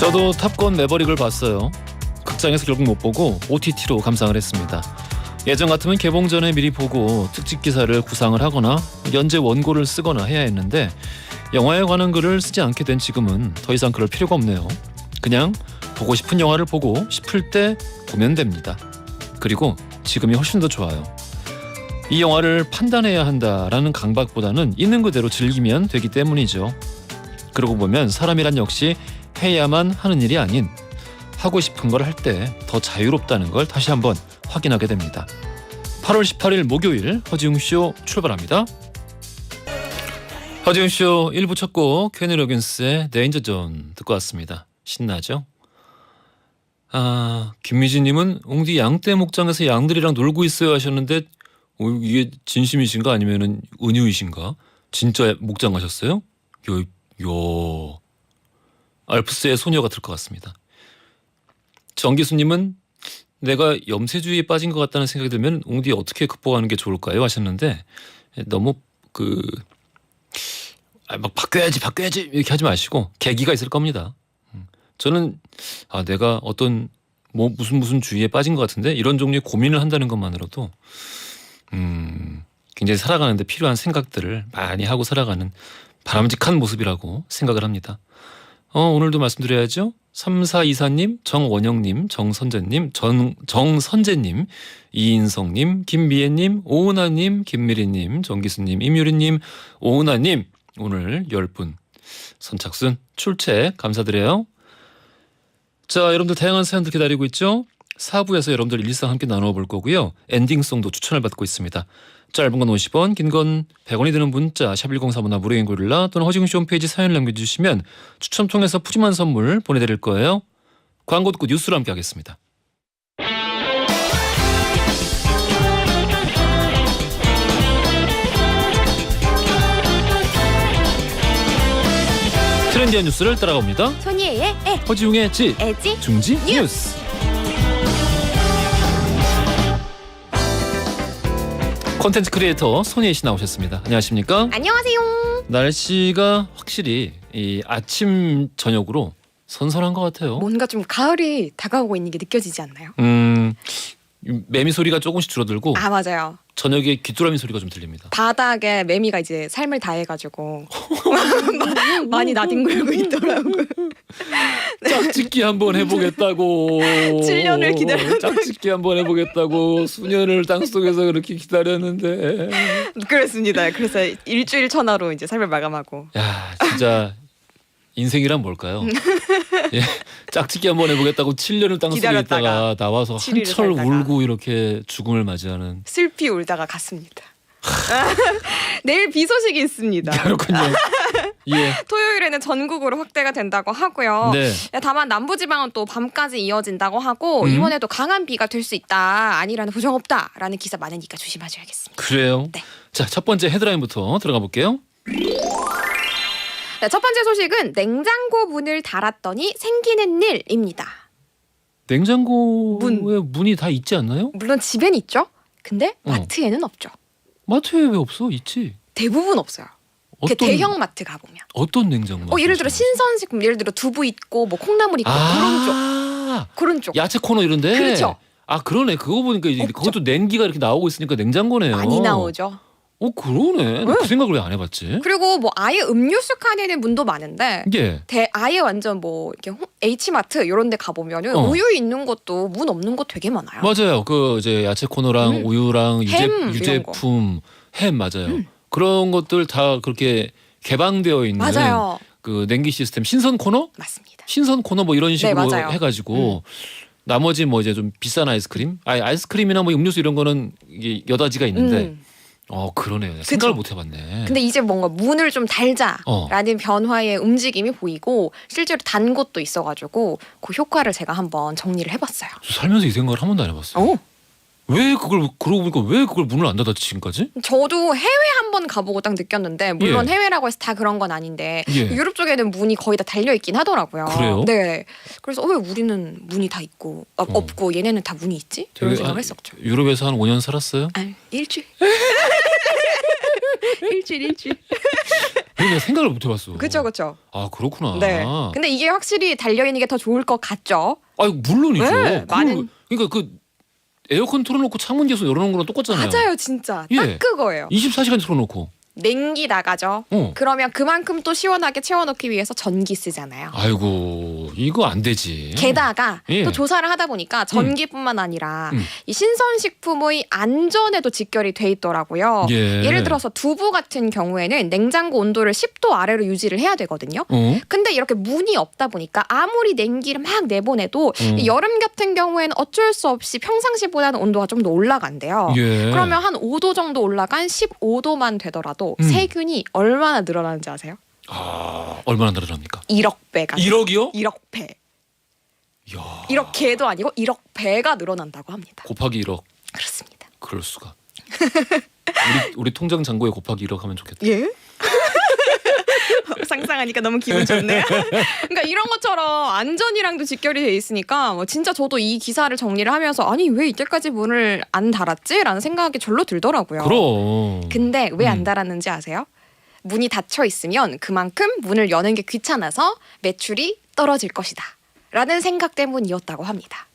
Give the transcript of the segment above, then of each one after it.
저도 탑건 매버릭을 봤어요. 극장에서 결국 못 보고 OTT로 감상을 했습니다. 예전 같으면 개봉 전에 미리 보고 특집 기사를 구상을 하거나 연재 원고를 쓰거나 해야 했는데 영화에 관한 글을 쓰지 않게 된 지금은 더 이상 그럴 필요가 없네요. 그냥 보고 싶은 영화를 보고 싶을 때 보면 됩니다. 그리고 지금이 훨씬 더 좋아요. 이 영화를 판단해야 한다라는 강박보다는 있는 그대로 즐기면 되기 때문이죠. 그러고 보면 사람이란 역시 해야만 하는 일이 아닌 하고 싶은 걸 할 때 더 자유롭다는 걸 다시 한번 확인하게 됩니다. 8월 18일 목요일 허지웅쇼 출발합니다. 허지웅쇼 1부 첫 곡 케니 로긴스의 데인저 존 듣고 왔습니다. 신나죠? 김미진님은 웅디 양떼 목장에서 양들이랑 놀고 있어요 하셨는데 이게 진심이신가 아니면은 은유이신가? 진짜 목장 가셨어요? 요 알프스의 소녀가 될 것 같습니다. 정기수님은 내가 염세주의에 빠진 것 같다는 생각이 들면 웅디 어떻게 극복하는 게 좋을까요? 하셨는데 너무 막 바뀌어야지 이렇게 하지 마시고 계기가 있을 겁니다. 저는 내가 어떤 무슨 주의에 빠진 것 같은데 이런 종류의 고민을 한다는 것만으로도 굉장히 살아가는데 필요한 생각들을 많이 하고 살아가는 바람직한 모습이라고 생각을 합니다. 오늘도 말씀드려야죠. 3424님, 정원영님, 정선재님, 정선재님, 이인성님, 김미애님, 오은하님, 김미리님, 정기수님, 임유리님, 오은하님 오늘 10분 선착순 출첵 감사드려요. 자, 여러분들 다양한 사연들 기다리고 있죠. 4부에서 여러분들 일상 함께 나눠볼 거고요. 엔딩송도 추천을 받고 있습니다. 짧은 건 50원, 긴 건 100원이 드는 문자 샵 1035나 무료인 고릴라 또는 허지웅쇼 홈페이지 사연을 남겨주시면 추첨 통해서 푸짐한 선물 보내드릴 거예요. 광고 듣고 뉴스로 함께 하겠습니다. 트렌디한 뉴스를 따라갑니다. 손예의 애, 허지웅의 지, 애지 중지 뉴스. 콘텐츠 크리에이터 손예희 씨 나오셨습니다. 안녕하십니까? 안녕하세요. 날씨가 확실히 이 아침 저녁으로 선선한 것 같아요. 뭔가 좀 가을이 다가오고 있는 게 느껴지지 않나요? 매미 소리가 조금씩 줄어들고 맞아요. 저녁에 귀뚜라미 소리가 좀 들립니다. 바닥에 매미가 이제 삶을 다해가지고 많이 나뒹굴고 있더라고요. 짝짓기 한번 해보겠다고 7년을 기다렸는데 짝짓기 한번 해보겠다고 수년을 땅속에서 그렇게 기다렸는데 그렇습니다. 그래서 일주일 천하로 이제 삶을 마감하고. 야, 진짜 인생이란 뭘까요? 예, 짝짓기 한번 해보겠다고 7년을 땅속에 있다가 나와서 한철 울고 이렇게 죽음을 맞이하는. 슬피 울다가 갔습니다. 내일 비 소식이 있습니다. 그렇군요. 예. 토요일에는 전국으로 확대가 된다고 하고요. 네. 다만 남부지방은 또 밤까지 이어진다고 하고 이번에도 강한 비가 될 수 있다. 아니라는 보장 없다라는 기사 많으니까 조심하셔야겠습니다. 그래요? 네. 자, 첫 번째 헤드라인부터 들어가 볼게요. 네, 첫 번째 소식은 냉장고 문을 달았더니 생기는 일입니다. 냉장고에 문이 다 있지 않나요? 물론 집엔 있죠. 근데 마트에는 없죠. 마트에 왜 없어? 있지. 대부분 없어요. 대형 마트 가보면. 어떤 냉장고? 예를 들어 신선식품, 예를 들어 두부 있고 뭐 콩나물 있고 그런 쪽. 야채 코너 이런데. 그렇죠. 그러네. 그거 보니까 이제 그것도 냉기가 이렇게 나오고 있으니까 냉장고네요. 많이 나오죠. 그러네. 그 생각을 왜 안 해봤지? 그리고 뭐 아예 음료수 칸에는 문도 많은데 예. 아예 완전 뭐 이렇게 H마트 이런 데 가보면은 우유 있는 것도 문 없는 거 되게 많아요. 맞아요. 그 이제 야채 코너랑 우유랑 유제품, 햄 맞아요. 그런 것들 다 그렇게 개방되어 있는 맞아요. 그 냉기 시스템 신선 코너? 맞습니다. 신선 코너 뭐 이런 식으로 네, 해가지고 나머지 뭐 이제 좀 비싼 아이스크림, 아이스크림이나 뭐 음료수 이런 거는 이게 여다지가 있는데. 그러네요. 생각을 못 해봤네. 근데 이제 뭔가 문을 좀 달자라는 변화의 움직임이 보이고 실제로 단 곳도 있어가지고 그 효과를 제가 한번 정리를 해봤어요. 살면서 이 생각을 한 번도 안 해봤어요. 왜 그러고 보니까 왜 그걸 문을 안 닫았지 지금까지? 저도 해외 한번 가보고 딱 느꼈는데 물론 해외라고 해서 다 그런 건 아닌데 유럽 쪽에는 문이 거의 다 달려 있긴 하더라고요. 그래요? 네. 그래서 왜 우리는 문이 다 있고 없고 얘네는 다 문이 있지? 이런 생각을 했었죠. 유럽에서 한 5년 살았어요? 일주일. 일주일. 내가 생각을 못 해봤어. 그렇죠. 아 그렇구나. 네. 근데 이게 확실히 달려 있는 게 더 좋을 것 같죠. 아 물론이죠. 네, 그러니까 그 에어컨 틀어놓고 창문 계속 열어놓은 거랑 똑같잖아요. 맞아요, 진짜. 예. 딱 그거예요. 24시간 틀어놓고. 냉기 나가죠. 그러면 그만큼 또 시원하게 채워넣기 위해서 전기 쓰잖아요. 아이고 이거 안 되지. 게다가 예. 또 조사를 하다 보니까 전기뿐만 아니라 이 신선식품의 안전에도 직결이 돼 있더라고요. 예. 예를 들어서 두부 같은 경우에는 냉장고 온도를 10도 아래로 유지를 해야 되거든요. 근데 이렇게 문이 없다 보니까 아무리 냉기를 막 내보내도 이 여름 같은 경우에는 어쩔 수 없이 평상시보다는 온도가 좀 더 올라간대요. 예. 그러면 한 5도 정도 올라간 15도만 되더라도 세균이 얼마나 늘어나는지 아세요? 아 얼마나 늘어납니까? 1억 배가. 1억이요? 1억 배. 이야. 1억 개도 아니고 1억 배가 늘어난다고 합니다. 곱하기 1억. 그렇습니다. 그럴 수가. 우리 통장 잔고에 곱하기 1억 하면 좋겠다. 예? 상상하니까 너무 기분 좋네요. 그러니까 이런 것처럼 안전이랑도 직결이 돼 있으니까 뭐 진짜 저도 이 기사를 정리를 하면서 아니 왜 이때까지 문을 안 달았지라는 생각이 절로 들더라고요. 그럼. 근데 왜 안 달았는지 아세요? 문이 닫혀 있으면 그만큼 문을 여는 게 귀찮아서 매출이 떨어질 것이다. 라는 생각 때문이었다고 합니다.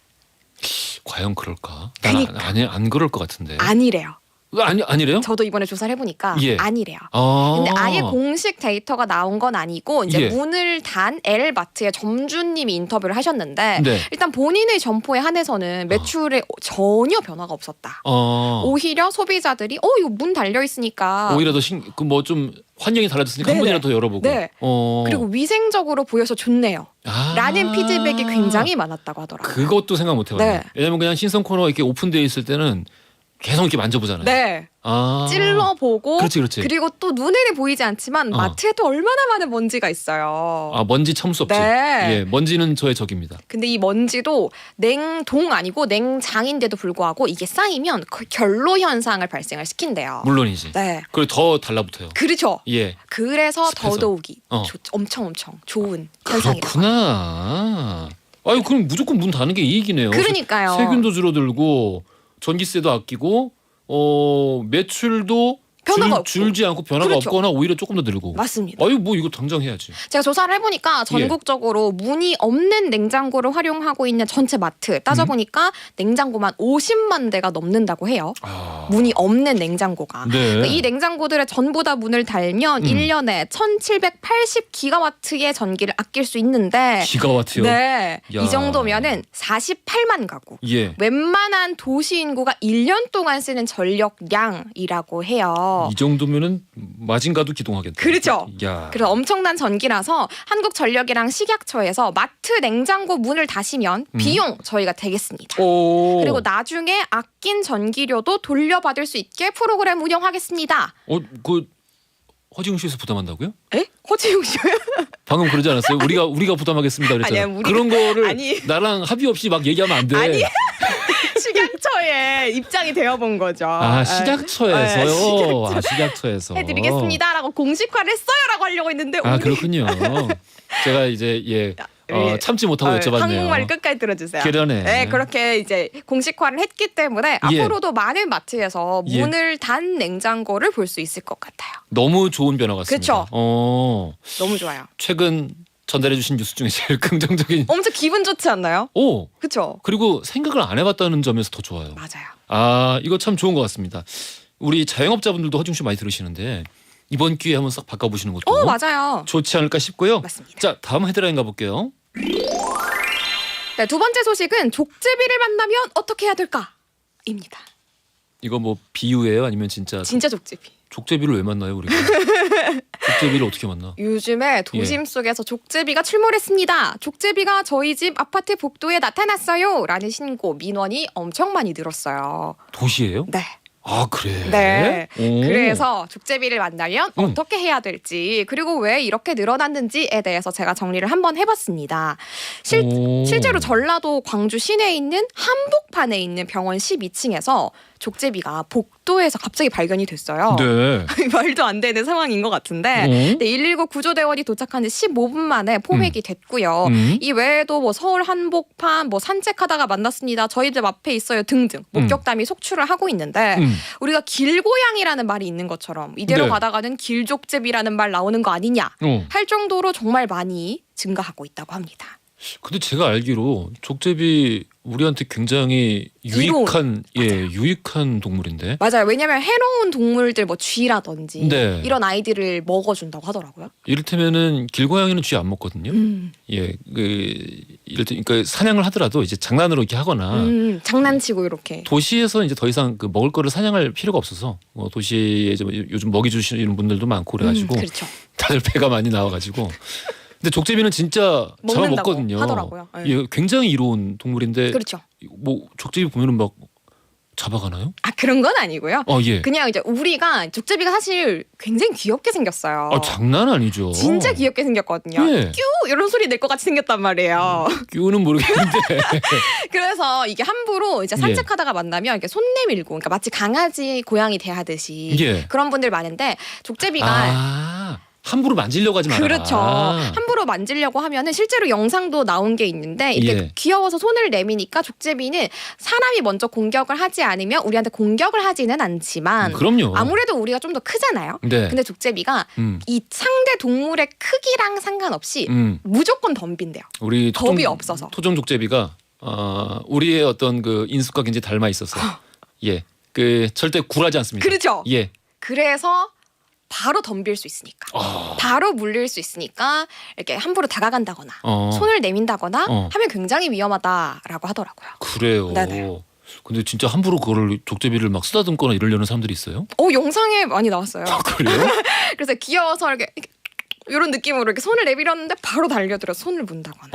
과연 그럴까? 그러니까. 안 그럴 것 같은데. 아니래요. 아니래요? 저도 이번에 조사를 해보니까 예. 아니래요. 아. 근데 아예 공식 데이터가 나온 건 아니고 이제 예. 문을 단 L마트의 점주님이 인터뷰를 하셨는데 네. 일단 본인의 점포에 한해서는 매출에 전혀 변화가 없었다. 오히려 소비자들이 이거 문 달려 있으니까 오히려 더 뭐 좀 환경이 달라졌으니까 한 네네. 번이라도 더 열어보고. 네. 그리고 위생적으로 보여서 좋네요. 라는 피드백이 굉장히 많았다고 하더라고요. 그것도 생각 못 해봤네. 네. 왜냐면 그냥 신선 코너 이렇게 오픈되어 있을 때는 계속 이렇게 만져보잖아요. 네. 찔러보고 그렇지. 그리고 또 눈에는 보이지 않지만 마트에도 얼마나 많은 먼지가 있어요. 아 먼지 참을 수 없지. 네. 예, 먼지는 저의 적입니다. 근데 이 먼지도 냉동 아니고 냉장인데도 불구하고 이게 쌓이면 그 결로 현상을 발생을 시킨대요. 물론이지. 네. 그리고 더 달라붙어요. 그렇죠. 예. 그래서 습해서. 더더욱이 엄청 좋은 현상이라고. 그렇구나. 아유 그럼 무조건 문 닫는 게 이익이네요. 그러니까요. 세균도 줄어들고 전기세도 아끼고 매출도 변화가 없고. 줄지 않고 변화가 그렇죠. 없거나 오히려 조금 더 늘고. 맞습니다. 아유 뭐 이거 당장 해야지. 제가 조사를 해보니까 전국적으로 문이 없는 냉장고를 활용하고 있는 전체 마트 따져보니까 냉장고만 50만 대가 넘는다고 해요. 문이 없는 냉장고가. 네. 그러니까 이 냉장고들의 전부 다 문을 달면 1년에 1780기가와트의 전기를 아낄 수 있는데 기가와트요? 네. 야. 이 정도면은 48만 가구. 예. 웬만한 도시 인구가 1년 동안 쓰는 전력량이라고 해요. 이 정도면은 마징가도 기동하겠다. 그렇죠. 야. 그래서 엄청난 전기라서 한국전력이랑 식약처에서 마트 냉장고 문을 닫으면 비용 저희가 되겠습니다. 오. 그리고 나중에 아낀 전기료도 돌려받을 수 있게 프로그램 운영하겠습니다. 그 허지웅 씨에서 부담한다고요? 에? 허지웅 씨요? 방금 그러지 않았어요? 우리가 부담하겠습니다 그랬잖아요. 아니야, 그런 거를 아니. 나랑 합의 없이 막 얘기하면 안 돼. 아니. 식약처에 입장이 되어본 거죠. 아 식약처에서요. 아 식약처에서 해드리겠습니다라고 공식화를 했어요라고 하려고 했는데 아 오늘 그렇군요. 제가 이제 참지 못하고 여쭤봤네요. 한국말 끝까지 들어주세요. 그러네. 네, 그렇게 이제 공식화를 했기 때문에 앞으로도 많은 마트에서 문을 단 냉장고를 볼 수 있을 것 같아요. 너무 좋은 변화 같습니다. 그렇죠. 너무 좋아요. 최근 전달해주신 뉴스 중에 제일 긍정적인. 엄청 기분 좋지 않나요? 오. 그렇죠. 그리고 생각을 안 해봤다는 점에서 더 좋아요. 맞아요. 아 이거 참 좋은 것 같습니다. 우리 자영업자분들도 허중 씨 많이 들으시는데 이번 기회에 한번 싹 바꿔보시는 것도 맞아요. 좋지 않을까 싶고요. 맞습니다. 자 다음 헤드라인 가볼게요. 네, 두 번째 소식은 족제비를 만나면 어떻게 해야 될까?입니다. 이거 뭐 비유예요? 아니면 진짜 족제비. 족제비를 왜 만나요 우리가? 족제비를 어떻게 만나? 요즘에 도심 속에서 족제비가 출몰했습니다. 족제비가 저희 집 아파트 복도에 나타났어요. 라는 신고, 민원이 엄청 많이 늘었어요. 도시예요? 네. 아 그래? 네. 오. 그래서 족제비를 만나면 어떻게 해야 될지 그리고 왜 이렇게 늘어났는지에 대해서 제가 정리를 한번 해봤습니다. 실제로 전라도 광주 시내에 있는 한복판에 있는 병원 12층에서 족제비가 복도에서 갑자기 발견이 됐어요. 네. 말도 안 되는 상황인 것 같은데 네, 119 구조대원이 도착한 지 15분 만에 포획이 됐고요. 이 외에도 뭐 서울 한복판 뭐 산책하다가 만났습니다. 저희 집 앞에 있어요 등등 목격담이 속출을 하고 있는데 우리가 길고양이라는 말이 있는 것처럼 이대로 네. 가다가는 길족제비라는 말 나오는 거 아니냐 할 정도로 정말 많이 증가하고 있다고 합니다. 근데 제가 알기로 족제비 우리한테 굉장히 유익한 유익한 동물인데. 맞아요. 왜냐하면 해로운 동물들 뭐 쥐라든지 네. 이런 아이들을 먹어준다고 하더라고요. 이를테면은 길고양이는 쥐 안 먹거든요. 예, 그러니까 사냥을 하더라도 이제 장난으로 이렇게 하거나 장난치고 이렇게. 도시에서 이제 더 이상 그 먹을 거를 사냥할 필요가 없어서 도시에 이제 요즘 먹이 주시는 분들도 많고 그래가지고 그렇죠. 다들 배가 많이 나와가지고. 근데 족제비는 진짜 잡아 먹는다고 먹거든요. 하더라고요. 네. 예, 굉장히 이로운 동물인데 그렇죠. 뭐 족제비 보면은 막 잡아가나요? 아 그런 건 아니고요. 예. 그냥 이제 우리가 족제비가 사실 굉장히 귀엽게 생겼어요. 장난 아니죠. 진짜 귀엽게 생겼거든요. 예. 뀨 이런 소리 낼 것 같이 생겼단 말이에요. 끼우는 모르겠는데. 그래서 이게 함부로 이제 산책하다가 만나면 이렇게 손 내밀고, 그러니까 마치 강아지 고양이 대하듯이 예. 그런 분들 많은데 족제비가 함부로 만지려고 하지 마라. 그렇죠. 함부로 만지려고 하면은 실제로 영상도 나온 게 있는데 이게 예. 귀여워서 손을 내미니까 족제비는 사람이 먼저 공격을 하지 않으면 우리한테 공격을 하지는 않지만 그럼요. 아무래도 우리가 좀 더 크잖아요. 네. 근데 족제비가 이 상대 동물의 크기랑 상관없이 무조건 덤빈대요. 우리 겁이 없어서. 토종 족제비가 우리의 어떤 그 인숙과 굉장히 닮아 있어서 예, 그 절대 굴하지 않습니다. 그렇죠. 예. 그래서 바로 덤빌 수 있으니까, 바로 물릴 수 있으니까 이렇게 함부로 다가간다거나 손을 내민다거나 하면 굉장히 위험하다라고 하더라고요. 그래요. 네네. 근데 진짜 함부로 그거를 족제비를 막 쓰다듬거나 이러려는 사람들이 있어요? 영상에 많이 나왔어요. 그래요? 그래서 귀여워서 이렇게 이런 느낌으로 이렇게 손을 내밀었는데 바로 달려들어서 손을 문다거나.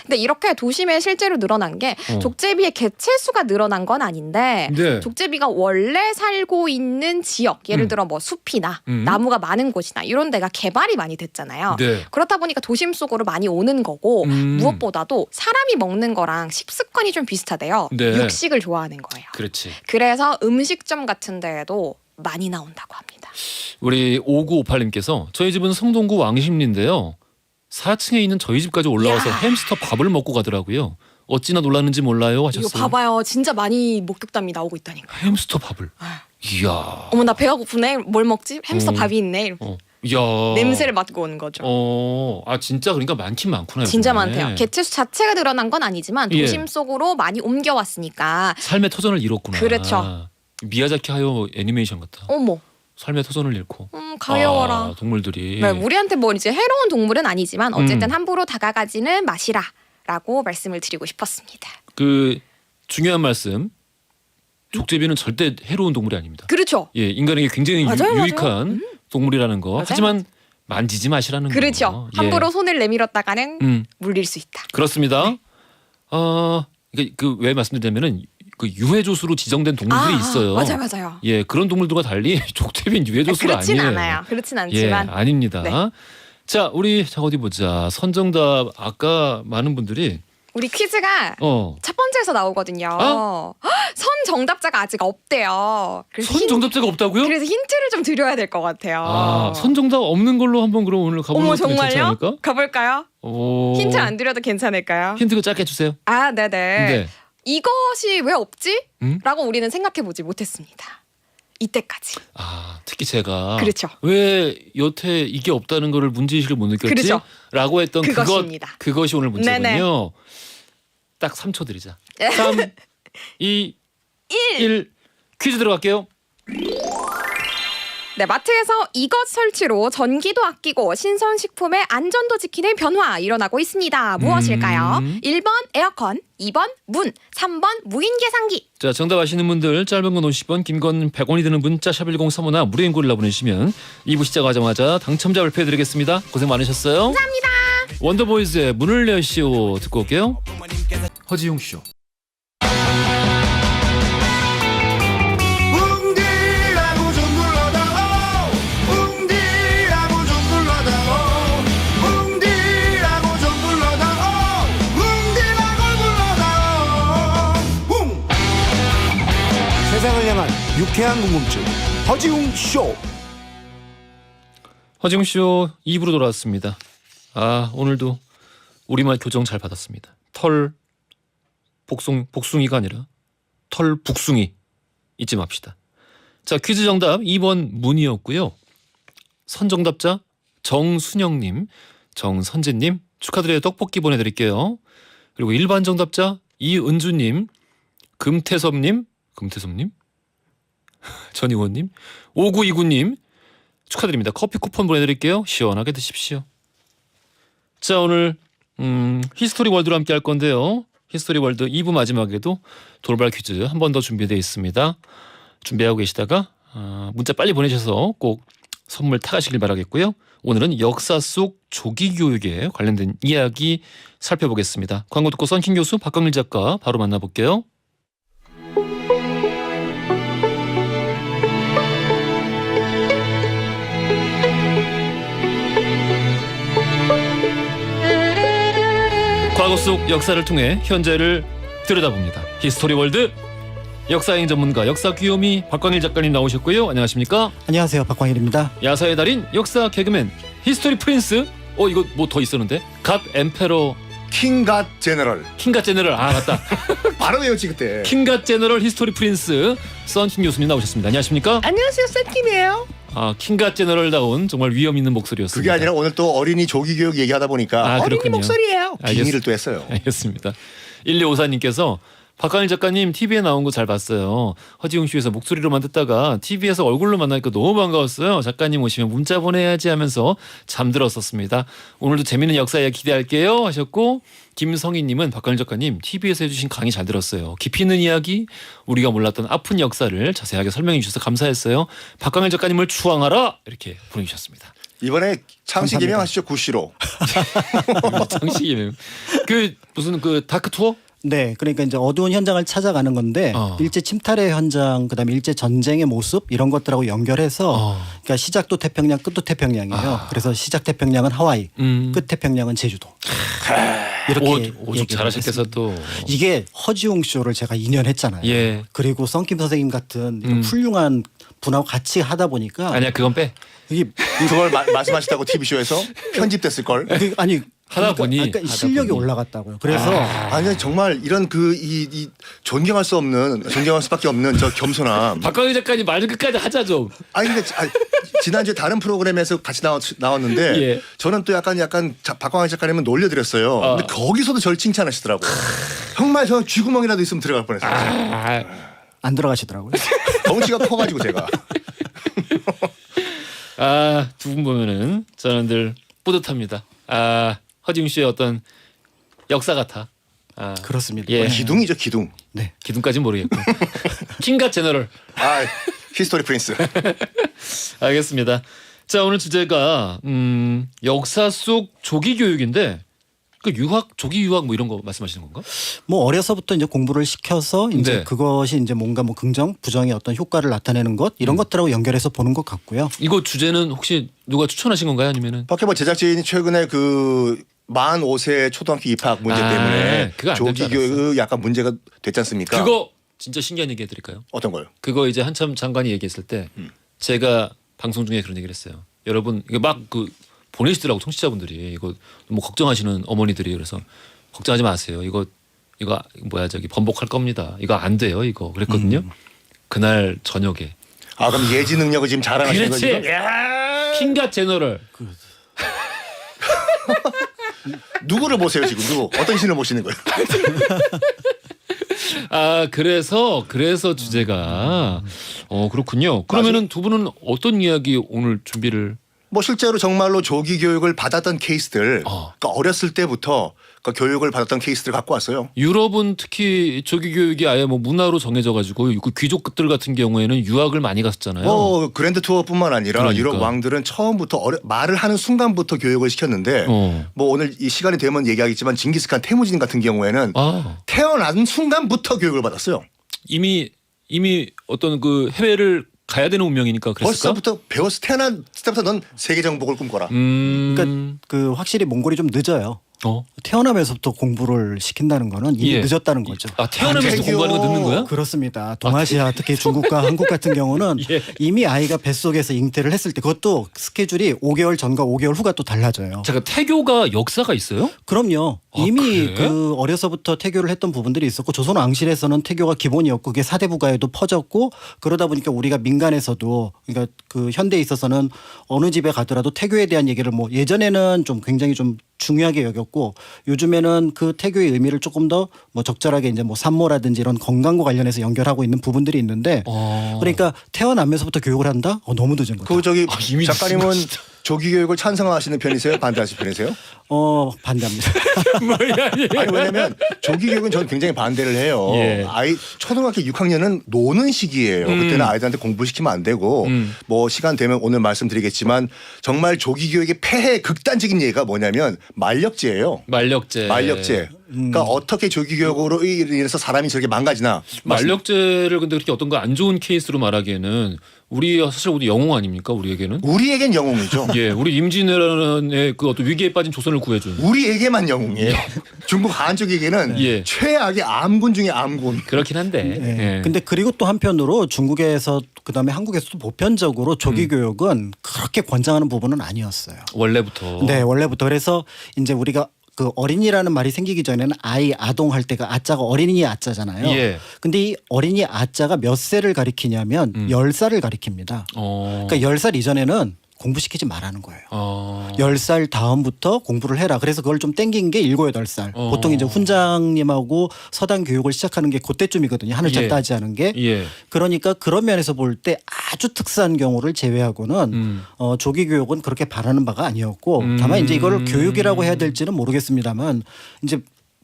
근데 이렇게 도심에 실제로 늘어난 게 족제비의 개체수가 늘어난 건 아닌데 네. 족제비가 원래 살고 있는 지역, 예를 들어 뭐 숲이나 나무가 많은 곳이나 이런 데가 개발이 많이 됐잖아요. 네. 그렇다 보니까 도심 속으로 많이 오는 거고 무엇보다도 사람이 먹는 거랑 식습관이 좀 비슷하대요. 네. 육식을 좋아하는 거예요. 그렇지. 그래서 음식점 같은 데에도 많이 나온다고 합니다. 우리 5958님께서 저희 집은 성동구 왕십리인데요. 4층에 있는 저희 집까지 올라와서 야. 햄스터 밥을 먹고 가더라고요. 어찌나 놀랐는지 몰라요 하셨어요. 이거 봐봐요. 진짜 많이 목격담이 나오고 있다니까. 햄스터 밥을. 이야. 어머 나 배가 고프네. 뭘 먹지? 햄스터 밥이 있네. 이야. 냄새를 맡고 오는 거죠. 진짜 그러니까 많긴 많구나. 진짜 요즘에. 많대요. 개체수 자체가 늘어난 건 아니지만 도심 속으로 많이 옮겨왔으니까. 삶의 터전을 잃었구나. 그렇죠. 미야자키 하요 애니메이션 같다. 어머. 삶의 터전을 잃고. 가여워라. 동물들이. 네, 우리한테 뭐 이제 해로운 동물은 아니지만 어쨌든 함부로 다가가지는 마시라라고 말씀을 드리고 싶었습니다. 그 중요한 말씀. 족제비는 절대 해로운 동물이 아닙니다. 그렇죠. 예, 인간에게 굉장히 맞아요, 유익한 동물이라는 거. 맞아요. 하지만 만지지 마시라는 거. 그렇죠. 예. 함부로 손을 내밀었다가는 물릴 수 있다. 그렇습니다. 네. 왜 말씀드리냐면은 그 유해조수로 지정된 동물들이 있어요. 맞아요. 예, 그런 동물들과 달리 족제비는 유해조수가 그렇진 아니에요. 않아요. 그렇진 않지만. 예, 아닙니다. 네. 자, 우리 어디 보자. 선정답 아까 많은 분들이 우리 퀴즈가 첫 번째에서 나오거든요. 선 정답자가 아직 없대요. 그래서 선 정답자가 없다고요? 그래서 힌트를 좀 드려야 될 것 같아요. 선 정답 없는 걸로 한번 그럼 오늘 가보는 것도 괜찮지 정말요? 않을까? 가볼까요? 힌트 안 드려도 괜찮을까요? 힌트가 짧게 해주세요. 네네. 네. 이것이 왜 없지? 라고 우리는 생각해보지 못했습니다. 이때까지. 특히 제가 그렇죠. 왜 여태 이게 없다는 거를 문제의식을 못 느꼈지? 그렇죠. 라고 했던 그것입니다. 그것이 오늘 문제군요. 네네. 딱 3초 드리자. 3, 2, 1 퀴즈 들어갈게요. 네, 마트에서 이것 설치로 전기도 아끼고 신선식품의 안전도 지키는 변화 일어나고 있습니다. 무엇일까요? 1번 에어컨, 2번 문, 3번 무인 계산기. 자, 정답 아시는 분들 짧은 건 50원, 긴 건 100원이 드는 문자 샵 1035나 무료인 글로 보내주시면 2부 시작하자마자 당첨자 발표해드리겠습니다. 고생 많으셨어요. 감사합니다. 원더보이즈의 문을 여시오 듣고 올게요. 허지용 쇼. 세상을 향한 유쾌한 궁금증 허지웅 쇼. 허지웅 쇼 2부로 돌아왔습니다. 오늘도 우리말 교정 잘 받았습니다. 털 복숭이가 아니라 털 북숭이. 잊지 맙시다. 자, 퀴즈 정답 2번 문이었고요. 선정답자 정순영님, 정선재님 축하드려요. 떡볶이 보내드릴게요. 그리고 일반 정답자 이은주님, 금태섭님 전희원님, 5929님 축하드립니다. 커피 쿠폰 보내드릴게요. 시원하게 드십시오. 자, 오늘 히스토리 월드로 함께 할 건데요. 히스토리 월드 2부 마지막에도 돌발 퀴즈 한 번 더 준비되어 있습니다. 준비하고 계시다가 문자 빨리 보내셔서 꼭 선물 타가시길 바라겠고요. 오늘은 역사 속 조기 교육에 관련된 이야기 살펴보겠습니다. 광고 듣고 썬킴 교수 박광일 작가 바로 만나볼게요. 과거 속 역사를 통해 현재를 들여다봅니다. 히스토리 월드 역사여행 전문가 역사 귀요미 박광일 작가님 나오셨고요. 안녕하십니까? 안녕하세요, 박광일입니다. 야사의 달인 역사 개그맨 히스토리 프린스. 이거 뭐 더 있었는데? 갓 엠페러 킹갓 제너럴. 킹갓 제너럴. 맞다. 바로 외웠지 그때. 킹갓 제너럴 히스토리 프린스 썬킴 교수님 나오셨습니다. 안녕하십니까? 안녕하세요, 썬킴이에요. 킹갓 제너럴다운 정말 위험 있는 목소리였습니다. 그게 아니라 오늘 또 어린이 조기 교육 얘기하다 보니까 어린이 그렇군요. 목소리예요. 빙의를 또 했어요. 알겠습니다. 1254님께서 박광일 작가님 TV에 나온 거 잘 봤어요. 허지웅 쇼에서 목소리로만 듣다가 TV에서 얼굴로 만나니까 너무 반가웠어요. 작가님 오시면 문자 보내야지 하면서 잠들었었습니다. 오늘도 재밌는 역사 이야기 기대할게요 하셨고, 김성희님은 박광일 작가님 TV에서 해주신 강의 잘 들었어요. 깊이 있는 이야기, 우리가 몰랐던 아픈 역사를 자세하게 설명해 주셔서 감사했어요. 박광일 작가님을 추앙하라 이렇게 보내주셨습니다. 이번에 창씨 감사합니다. 개명하시죠. 구시로. 장식이네요. 그 무슨 그 다크 투어? 네, 그러니까 이제 어두운 현장을 찾아가는 건데 일제 침탈의 현장, 그다음에 일제 전쟁의 모습 이런 것들하고 연결해서 그러니까 시작도 태평양, 끝도 태평양이에요. 그래서 시작 태평양은 하와이, 끝 태평양은 제주도. 이렇게 오죽 얘기를 잘하셨겠어 했습니다. 또. 이게 허지웅 쇼를 제가 2년 했잖아요. 예. 그리고 썬킴 선생님 같은 이런 훌륭한 분하고 같이 하다 보니까 아니야 그건 빼. 이게 그걸 말씀하셨다고 TV쇼에서 편집됐을 걸. 아니 하다 보니 그러니까 하다 실력이 보니. 올라갔다고요. 그래서 아니 정말 이런 이 존경할 수밖에 없는 저 겸손함. 박광일 작가님 말 끝까지 하자 좀. 아니 근데 지난주에 다른 프로그램에서 같이 나왔는데 예. 저는 또 약간 박광일 작가님은 놀려드렸어요. 근데 거기서도 저를 칭찬하시더라고요. 정말 저 쥐구멍이라도 있으면 들어갈 뻔했어요. 안 들어가시더라고요. 덩치가 커가지고 제가. 두 분 보면은 저는 늘 뿌듯합니다. 허지웅 씨의 어떤 역사 같아. 그렇습니다. 예. 기둥이죠 기둥. 네. 기둥까지는 모르겠고. 킹갓 제너럴. 히스토리 프린스. 알겠습니다. 자, 오늘 주제가 역사 속 조기 교육인데 그 조기 유학 뭐 이런 거 말씀하시는 건가? 뭐 어려서부터 이제 공부를 시켜서 이제 네. 그것이 이제 뭔가 뭐 긍정, 부정의 어떤 효과를 나타내는 것 이런 것들하고 연결해서 보는 것 같고요. 이거 주제는 혹시 누가 추천하신 건가요? 아니면은 밖에 뭐 제작진이 최근에 그 만 5세 초등학교 입학 문제 때문에 그거 안 될줄 조기 교육 약간 문제가 됐지 않습니까? 그거 진짜 신기한 얘기 해드릴까요? 어떤 거요? 그거 이제 한참 장관이 얘기했을 때 제가 방송 중에 그런 얘기를 했어요. 여러분 이거 막 그 보내시더라고 청취자분들이 이거 뭐 걱정하시는 어머니들이 그래서 걱정하지 마세요. 이거 뭐야 저기 번복할 겁니다. 이거 안 돼요. 이거 그랬거든요. 그날 저녁에 그럼 예지 능력을 지금 자랑하시는 거죠? 그렇지. 킹갓 제너럴. 누구를 보세요 지금? 누구? 어떤 신을 보시는 거예요? 그래서 주제가 그렇군요. 그러면은 두 분은 어떤 이야기 오늘 준비를? 뭐 실제로 정말로 조기 교육을 받았던 케이스들, 그러니까 어렸을 때부터 그 교육을 받았던 케이스들 갖고 왔어요. 유럽은 특히 조기 교육이 아예 뭐 문화로 정해져 가지고 그 귀족들 같은 경우에는 유학을 많이 갔었잖아요. 뭐 그랜드 투어뿐만 아니라 그러니까. 유럽 왕들은 처음부터 말을 하는 순간부터 교육을 시켰는데 뭐 오늘 이 시간이 되면 얘기하겠지만 징기스칸 태무진 같은 경우에는 태어난 순간부터 교육을 받았어요. 이미 어떤 그 해외를 가야 되는 운명이니까 그랬을까? 벌써부터 태어난 때부터 넌 세계 정복을 꿈꿔라. 그러니까 그 확실히 몽골이 좀 늦어요. 태어나면서부터 공부를 시킨다는 거는 이미 예. 늦었다는 거죠. 아, 태어나면서 공부하는 거 늦는 거야? 그렇습니다. 동아시아 특히 중국과 한국 같은 경우는 예. 이미 아이가 뱃속에서 잉태를 했을 때 그것도 스케줄이 5개월 전과 5개월 후가 또 달라져요. 잠깐 태교가 역사가 있어요? 그럼요. 아, 이미 그래? 그 어려서부터 태교를 했던 부분들이 있었고 조선 왕실에서는 태교가 기본이었고 그게 사대부가에도 퍼졌고 그러다 보니까 우리가 민간에서도 그러니까 그 현대에 있어서는 어느 집에 가더라도 태교에 대한 얘기를 뭐 예전에는 좀 굉장히 좀 중요하게 여겼고 요즘에는 그 태교의 의미를 조금 더 뭐 적절하게 이제 뭐 산모라든지 이런 건강과 관련해서 연결하고 있는 부분들이 있는데 그러니까 태어나면서부터 교육을 한다? 너무 늦은 거죠. 그 저기 이미 작가님은 진짜. 조기 교육을 찬성하시는 편이세요? 반대하시는 편이세요? 반대합니다. 아니 왜냐면 조기 교육은 저는 굉장히 반대를 해요. 예. 아이 초등학교 6학년은 노는 시기예요. 그때는 아이들한테 공부시키면 안 되고 뭐 시간 되면 오늘 말씀드리겠지만 정말 조기 교육의 폐해 극단적인 예가 뭐냐면 만력제예요. 만력제. 그러니까 어떻게 조기 교육으로 인해서 사람이 저렇게 망가지나. 만력제를 근데 그렇게 어떤 거 안 좋은 케이스로 말하기에는 우리 사실 우리 영웅 아닙니까 우리에게는? 우리에겐 영웅이죠. 예, 우리 임진왜란의 그 어떤 위기에 빠진 조선을 구해준. 우리에게만 영웅이에요. 중국 한쪽에게는 예. 최악의 암군 중에 암군. 그렇긴 한데. 네. 예. 근데 그리고 또 한편으로 중국에서 그다음에 한국에서도 보편적으로 조기 교육은 그렇게 권장하는 부분은 아니었어요. 원래부터. 네, 원래부터. 그래서 이제 우리가 그 어린이라는 말이 생기기 전에는 아이, 아동 할 때가 아자가 어린이 아자잖아요. 예. 근데 이 어린이 아자가 몇 세를 가리키냐면 10살을 가리킵니다. 그러니까 10살 이전에는 공부시키지 말라는 거예요. 10살 다음부터 공부를 해라. 그래서 그걸 좀 땡긴 게 7, 8살. 보통 이제 훈장님하고 서당 교육을 시작하는 게 그때쯤이거든요. 하늘자 예. 따지하는 게. 예. 그러니까 그런 면에서 볼 때 아주 특수한 경우를 제외하고는 조기 교육은 그렇게 바라는 바가 아니었고 다만 이제 이걸 교육이라고 해야 될지는 모르겠습니다만 이제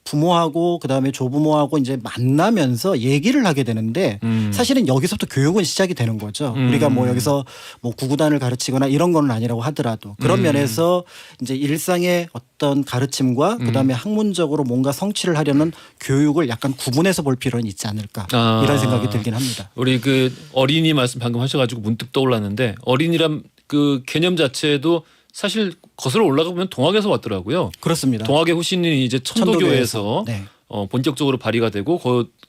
부모하고 그다음에 조부모하고 이제 만나면서 얘기를 하게 되는데 사실은 여기서부터 교육은 시작이 되는 거죠. 우리가 뭐 여기서 뭐 구구단을 가르치거나 이런 건 아니라고 하더라도 그런 면에서 이제 일상의 어떤 가르침과 그다음에 학문적으로 뭔가 성취를 하려는 교육을 약간 구분해서 볼 필요는 있지 않을까 이런 생각이 들긴 합니다. 우리 그 어린이 말씀 방금 하셔가지고 문득 떠올랐는데 어린이란 그 개념 자체도 사실 거슬러 올라가보면 동학에서 왔더라고요. 그렇습니다. 동학의 후신이 이제 천도교에서 네. 본격적으로 발휘가 되고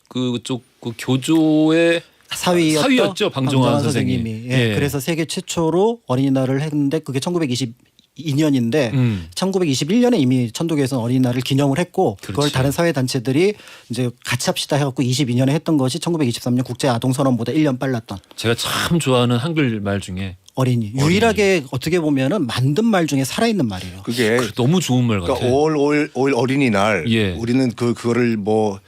그쪽 그 교조의 사위였죠 방종환 선생님이. 예. 그래서 세계 최초로 어린이날을 했는데 그게 1922년인데 1921년에 이미 천도교에서는 어린이날을 기념을 했고 그걸 그렇지. 다른 사회 단체들이 이제 같이 합시다 해갖고 22년에 했던 것이 1923년 국제 아동 선언보다 1년 빨랐던. 제가 참 좋아하는 한글 말 중에 어린이. 유일하게 어떻게 보면은 만든 말 중에 살아있는 말이에요. 그게 너무 좋은 말 같아요. 그러니까 5월 어린이날 예. 우리는 그거를 뭐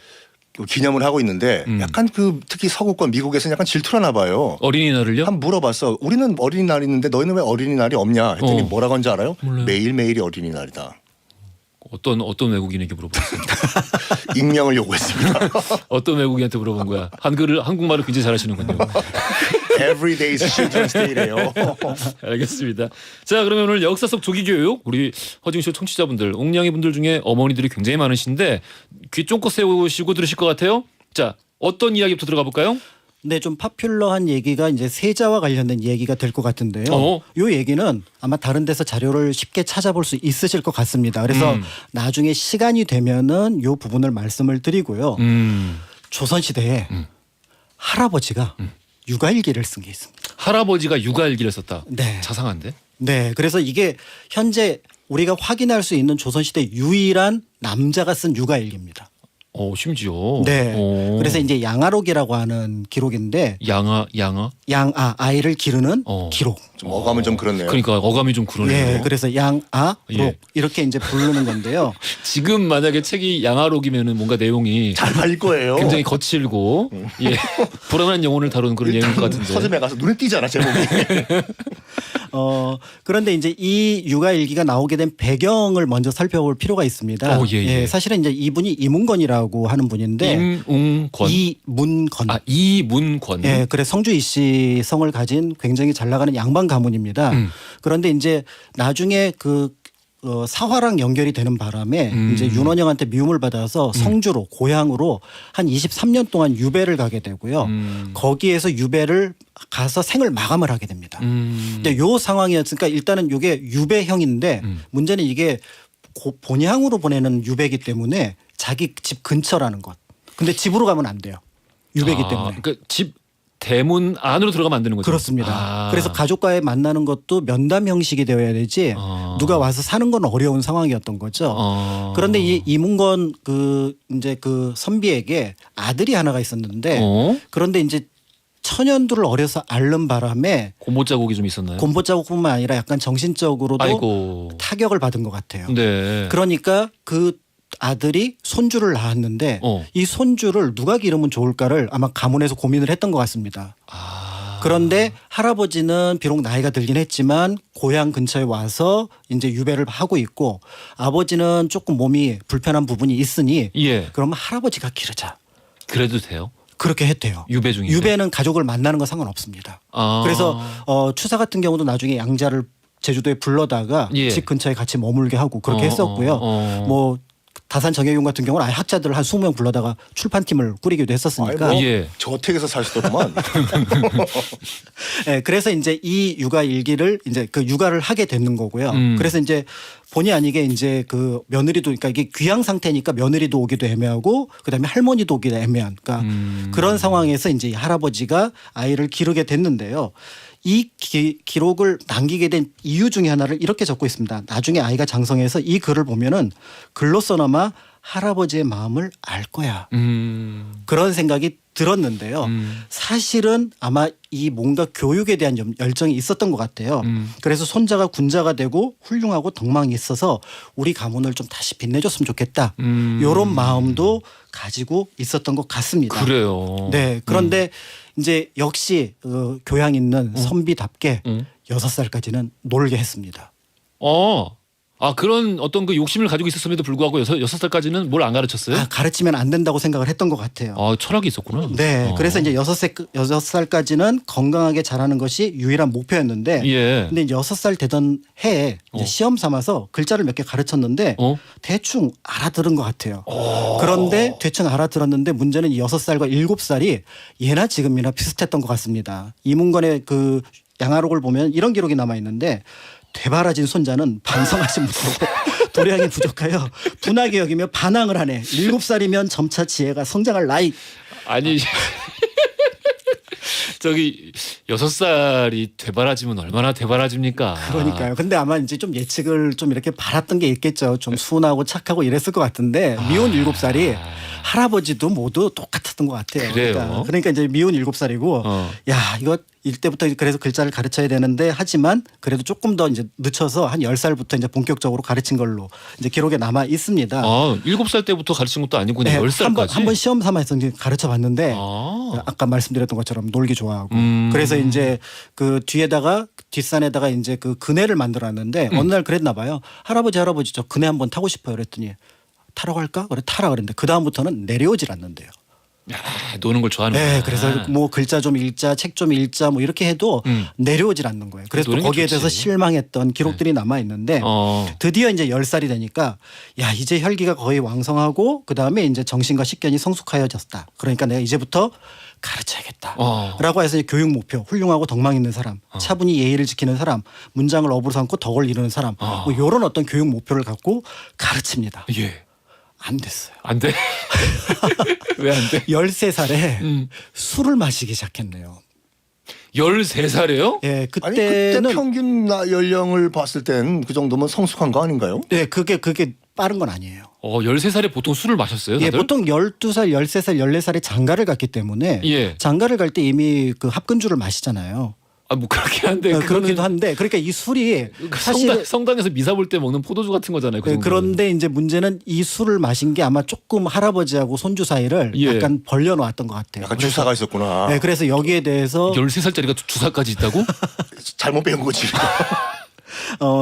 기념을 하고 있는데 약간 그 특히 서구권 미국에서는 약간 질투하나 봐요. 어린이날을요? 한번 물어봤어. 우리는 어린이날 있는데 너희는 왜 어린이날이 없냐 했더니 뭐라고 한지 알아요? 몰라요. 매일매일이 어린이날이다. 어떤 외국인에게 물어봤어요? 익명을 요구했습니다. 어떤 외국인한테 물어본 거야? 한국말을 굉장히 잘하시는군요. Every day is Children's Day래요. 알겠습니다. 자, 그러면 오늘 역사 속 조기 교육 우리 허징쇼 청취자분들, 옥냥이 분들 중에 어머니들이 굉장히 많으신데 귀 쫑긋 세우시고 들으실 것 같아요. 자, 어떤 이야기부터 들어가 볼까요? 네, 좀 파퓰러한 얘기가 이제 세자와 관련된 얘기가 될 것 같은데요. 이 얘기는 아마 다른 데서 자료를 쉽게 찾아볼 수 있으실 것 같습니다. 그래서 나중에 시간이 되면은 이 부분을 말씀을 드리고요. 조선시대에 할아버지가 육아일기를 쓴 게 있습니다. 할아버지가 육아일기를 썼다. 네. 자상한데? 네, 그래서 이게 현재 우리가 확인할 수 있는 조선시대 유일한 남자가 쓴 육아일기입니다. 심지어. 네. 그래서 이제 양아록이라고 하는 기록인데 양아 아이를 기르는 기록. 좀 어감은 좀 그렇네요. 그러니까 어감이 좀 그러네요. 네, 그래서 양아록 예. 이렇게 이제 부르는 건데요. 지금 만약에 책이 양아록이면은 뭔가 내용이 잘 팔릴 거예요. 굉장히 거칠고 예 불안한 영혼을 다루는 그런 내용일 것 같은데. 서점에 가서 눈에 띄잖아 제목이. 그런데 이제 이 육아일기가 나오게 된 배경을 먼저 살펴볼 필요가 있습니다. 예. 사실은 이제 이분이 이문건이라고 하는 분인데 임웅권. 이문건. 이문권. 예, 그래 성주이 씨 성을 가진 굉장히 잘 나가는 양반 가문입니다. 그런데 이제 나중에 사화랑 연결이 되는 바람에 이제 윤원영한테 미움을 받아서 성주로 고향으로 한 23년 동안 유배를 가게 되고요. 거기에서 유배를 가서 생을 마감을 하게 됩니다. 근데 요 상황이었으니까 일단은 이게 유배형인데 문제는 이게 본향으로 보내는 유배기 때문에 자기 집 근처라는 것. 근데 집으로 가면 안 돼요. 유배기 때문에. 그러니까 집 대문 안으로 들어가면 안 되는 거죠. 그렇습니다. 그래서 가족과의 만나는 것도 면담 형식이 되어야 되지 누가 와서 사는 건 어려운 상황이었던 거죠. 그런데 이 이문건 이제 그 선비에게 아들이 하나가 있었는데 그런데 이제 천연두를 어려서 앓는 바람에 곰보 자국이 좀 있었나요? 곰보 자국뿐만 아니라 약간 정신적으로도 아이고. 타격을 받은 것 같아요. 네. 그러니까 그 아들이 손주를 낳았는데 이 손주를 누가 기르면 좋을까를 아마 가문에서 고민을 했던 것 같습니다. 그런데 할아버지는 비록 나이가 들긴 했지만 고향 근처에 와서 이제 유배를 하고 있고 아버지는 조금 몸이 불편한 부분이 있으니 예. 그러면 할아버지가 기르자. 그래도 돼요? 그렇게 했대요. 유배 중인데. 유배는 가족을 만나는 건 상관없습니다. 그래서 추사 같은 경우도 나중에 양자를 제주도에 불러다가 예. 집 근처에 같이 머물게 하고 그렇게 했었고요. 뭐 다산 정혜용 같은 경우는 아예 학자들 한 20명 불러다가 출판팀을 꾸리기도 했었으니까. 아이고, 예. 저택에서 사시더구만. 네, 그래서 이제 이 육아 일기를 이제 그 육아를 하게 되는 거고요. 그래서 이제 본의 아니게 이제 그 며느리도 그러니까 이게 귀양 상태니까 며느리도 오기도 애매하고 그다음에 할머니도 오기도 애매한 그러니까 그런 상황에서 이제 할아버지가 아이를 기르게 됐는데요. 이 기록을 남기게 된 이유 중에 하나를 이렇게 적고 있습니다. 나중에 아이가 장성해서 이 글을 보면은 글로서나마 할아버지의 마음을 알 거야. 그런 생각이 들었는데요. 사실은 아마 이 뭔가 교육에 대한 열정이 있었던 것 같아요. 그래서 손자가 군자가 되고 훌륭하고 덕망이 있어서 우리 가문을 좀 다시 빛내줬으면 좋겠다. 이런 마음도 가지고 있었던 것 같습니다. 그래요. 네. 그런데 이제 역시 교양 있는 선비답게 6살까지는 놀게 했습니다. 그런 어떤 그 욕심을 가지고 있었음에도 불구하고 6살까지는 뭘 안 가르쳤어요? 가르치면 안 된다고 생각을 했던 것 같아요. 철학이 있었구나. 네. 그래서 이제 6살까지는 건강하게 자라는 것이 유일한 목표였는데 예. 근데 이제 6살 되던 해에 이제 시험 삼아서 글자를 몇 개 가르쳤는데 대충 알아들은 것 같아요. 그런데 대충 알아들었는데 문제는 이 6살과 7살이 예나 지금이나 비슷했던 것 같습니다. 이문건의 그 양아록을 보면 이런 기록이 남아 있는데 되바라진 손자는 반성하지 못하고 도량이 부족하여 분하게 여기며 반항을 하네. 7살이면 점차 지혜가 성장할 나이. 아니 저기 6살이 되바라지면 얼마나 되바라집니까? 그러니까요. 근데 아마 이제 좀 예측을 좀 이렇게 바랐던 게 있겠죠. 좀 순하고 착하고 이랬을 것 같은데 미운 7살이 할아버지도 모두 똑같았던 것 같아요. 그래요? 그러니까 이제 미운 7살이고 야 이거 이때부터 그래서 글자를 가르쳐야 되는데 하지만 그래도 조금 더 이제 늦춰서 한 10살부터 이제 본격적으로 가르친 걸로 이제 기록에 남아 있습니다. 7살 때부터 가르친 것도 아니고 네, 10살까지. 한번 시험 삼아서 이제 가르쳐 봤는데 아까 말씀드렸던 것처럼 놀기 좋아하고 그래서 이제 그 뒤에다가 뒷산에다가 이제 그 그네를 만들었는데 어느 날 그랬나 봐요. 할아버지 저 그네 한번 타고 싶어요. 그랬더니 타러 갈까? 그래 타라 그랬는데 그 다음부터는 내려오질 않는데요. 야, 노는 걸 좋아하는 네, 그래서 뭐 글자 좀 읽자, 책 좀 읽자, 뭐 이렇게 해도 내려오질 않는 거예요. 그래서 또 거기에 대해서 실망했던 기록들이 남아 있는데 드디어 이제 10살이 되니까 야 이제 혈기가 거의 왕성하고 그 다음에 이제 정신과 식견이 성숙하여졌다. 그러니까 내가 이제부터 가르쳐야겠다라고 해서 교육 목표 훌륭하고 덕망 있는 사람, 차분히 예의를 지키는 사람, 문장을 어부로 삼고 덕을 이루는 사람, 뭐 이런 어떤 교육 목표를 갖고 가르칩니다. 예. 안 됐어요. 안 돼? 왜 안 돼? 13살에 술을 마시기 시작했네요. 13살이에요? 예, 아니 그때 그때는 평균 연령을 봤을 땐 그 정도면 성숙한 거 아닌가요? 네, 그게 빠른 건 아니에요. 13살에 보통 술을 마셨어요? 예, 다들? 보통 12살, 13살, 14살에 장가를 갔기 때문에 예. 장가를 갈 때 이미 그 합근주를 마시잖아요. 뭐 그렇게 한데 그렇기도 한데 그러니까 이 술이 사실 성당에서 미사 볼 때 먹는 포도주 같은 거잖아요. 그 그런데 이제 문제는 이 술을 마신 게 아마 조금 할아버지하고 손주 사이를 약간 벌려놓았던 것 같아요. 약간 주사가 있었구나. 네, 그래서 여기에 대해서 13살짜리가 주사까지 있다고? 잘못 배운 거지.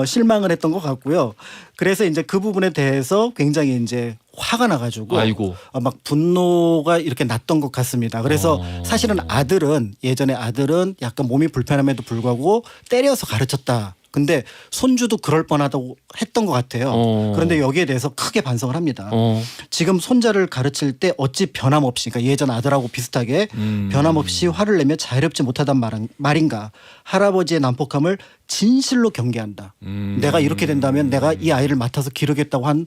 실망을 했던 것 같고요. 그래서 이제 그 부분에 대해서 굉장히 이제 화가 나가지고 막 분노가 이렇게 났던 것 같습니다. 그래서 사실은 예전에 아들은 약간 몸이 불편함에도 불구하고 때려서 가르쳤다. 근데 손주도 그럴 뻔하다고 했던 것 같아요. 그런데 여기에 대해서 크게 반성을 합니다. 지금 손자를 가르칠 때 어찌 변함없이 그러니까 예전 아들하고 비슷하게 변함없이 화를 내며 자유롭지 못하단 말인가. 할아버지의 난폭함을 진실로 경계한다. 내가 이렇게 된다면 내가 이 아이를 맡아서 기르겠다고 한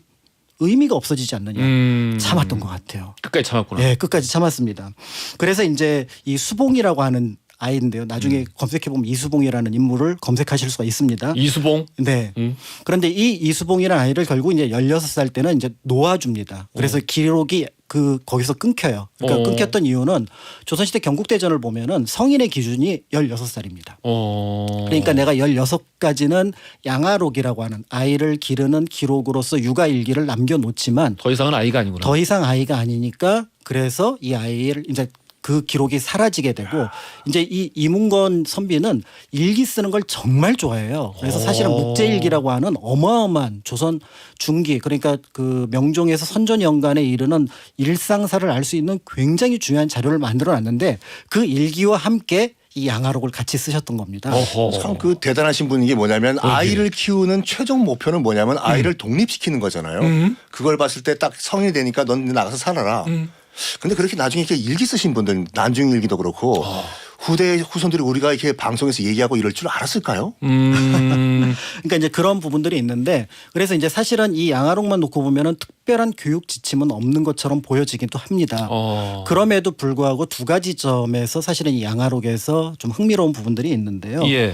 의미가 없어지지 않느냐. 참았던 것 같아요. 끝까지 참았구나. 네, 끝까지 참았습니다. 그래서 이제 이 수봉이라고 하는 아이인데요. 나중에 검색해 보면 이수봉이라는 인물을 검색하실 수가 있습니다. 이수봉? 네. 그런데 이 이수봉이라는 아이를 결국 이제 16살 때는 이제 놓아줍니다. 그래서 기록이 거기서 끊겨요. 그러니까 끊겼던 이유는 조선시대 경국대전을 보면은 성인의 기준이 16살입니다. 그러니까 내가 16까지는 양아록이라고 하는 아이를 기르는 기록으로서 육아일기를 남겨놓지만 더 이상은 아이가 아니구나. 더 이상 아이가 아니니까 그래서 이 아이를 이제 그 기록이 사라지게 되고 이제 이 이문건 선비는 일기 쓰는 걸 정말 좋아해요. 그래서 사실은 묵제일기라고 하는 어마어마한 조선 중기 그러니까 그 명종에서 선조연간에 이르는 일상사를 알 수 있는 굉장히 중요한 자료를 만들어 놨는데 그 일기와 함께 이 양아록을 같이 쓰셨던 겁니다. 참 그 대단하신 분인 게 뭐냐면 아이를 키우는 최종 목표는 뭐냐면 아이를 독립시키는 거잖아요. 그걸 봤을 때 딱 성인이 되니까 넌 나가서 살아라. 근데 그렇게 나중에 이렇게 일기 쓰신 분들 난중 일기도 그렇고 후대 후손들이 우리가 이렇게 방송에서 얘기하고 이럴 줄 알았을까요? 그러니까 이제 그런 부분들이 있는데 그래서 이제 사실은 이 양아록만 놓고 보면은 특별한 교육 지침은 없는 것처럼 보여지기도 합니다. 그럼에도 불구하고 두 가지 점에서 사실은 이 양아록에서 좀 흥미로운 부분들이 있는데요. 예.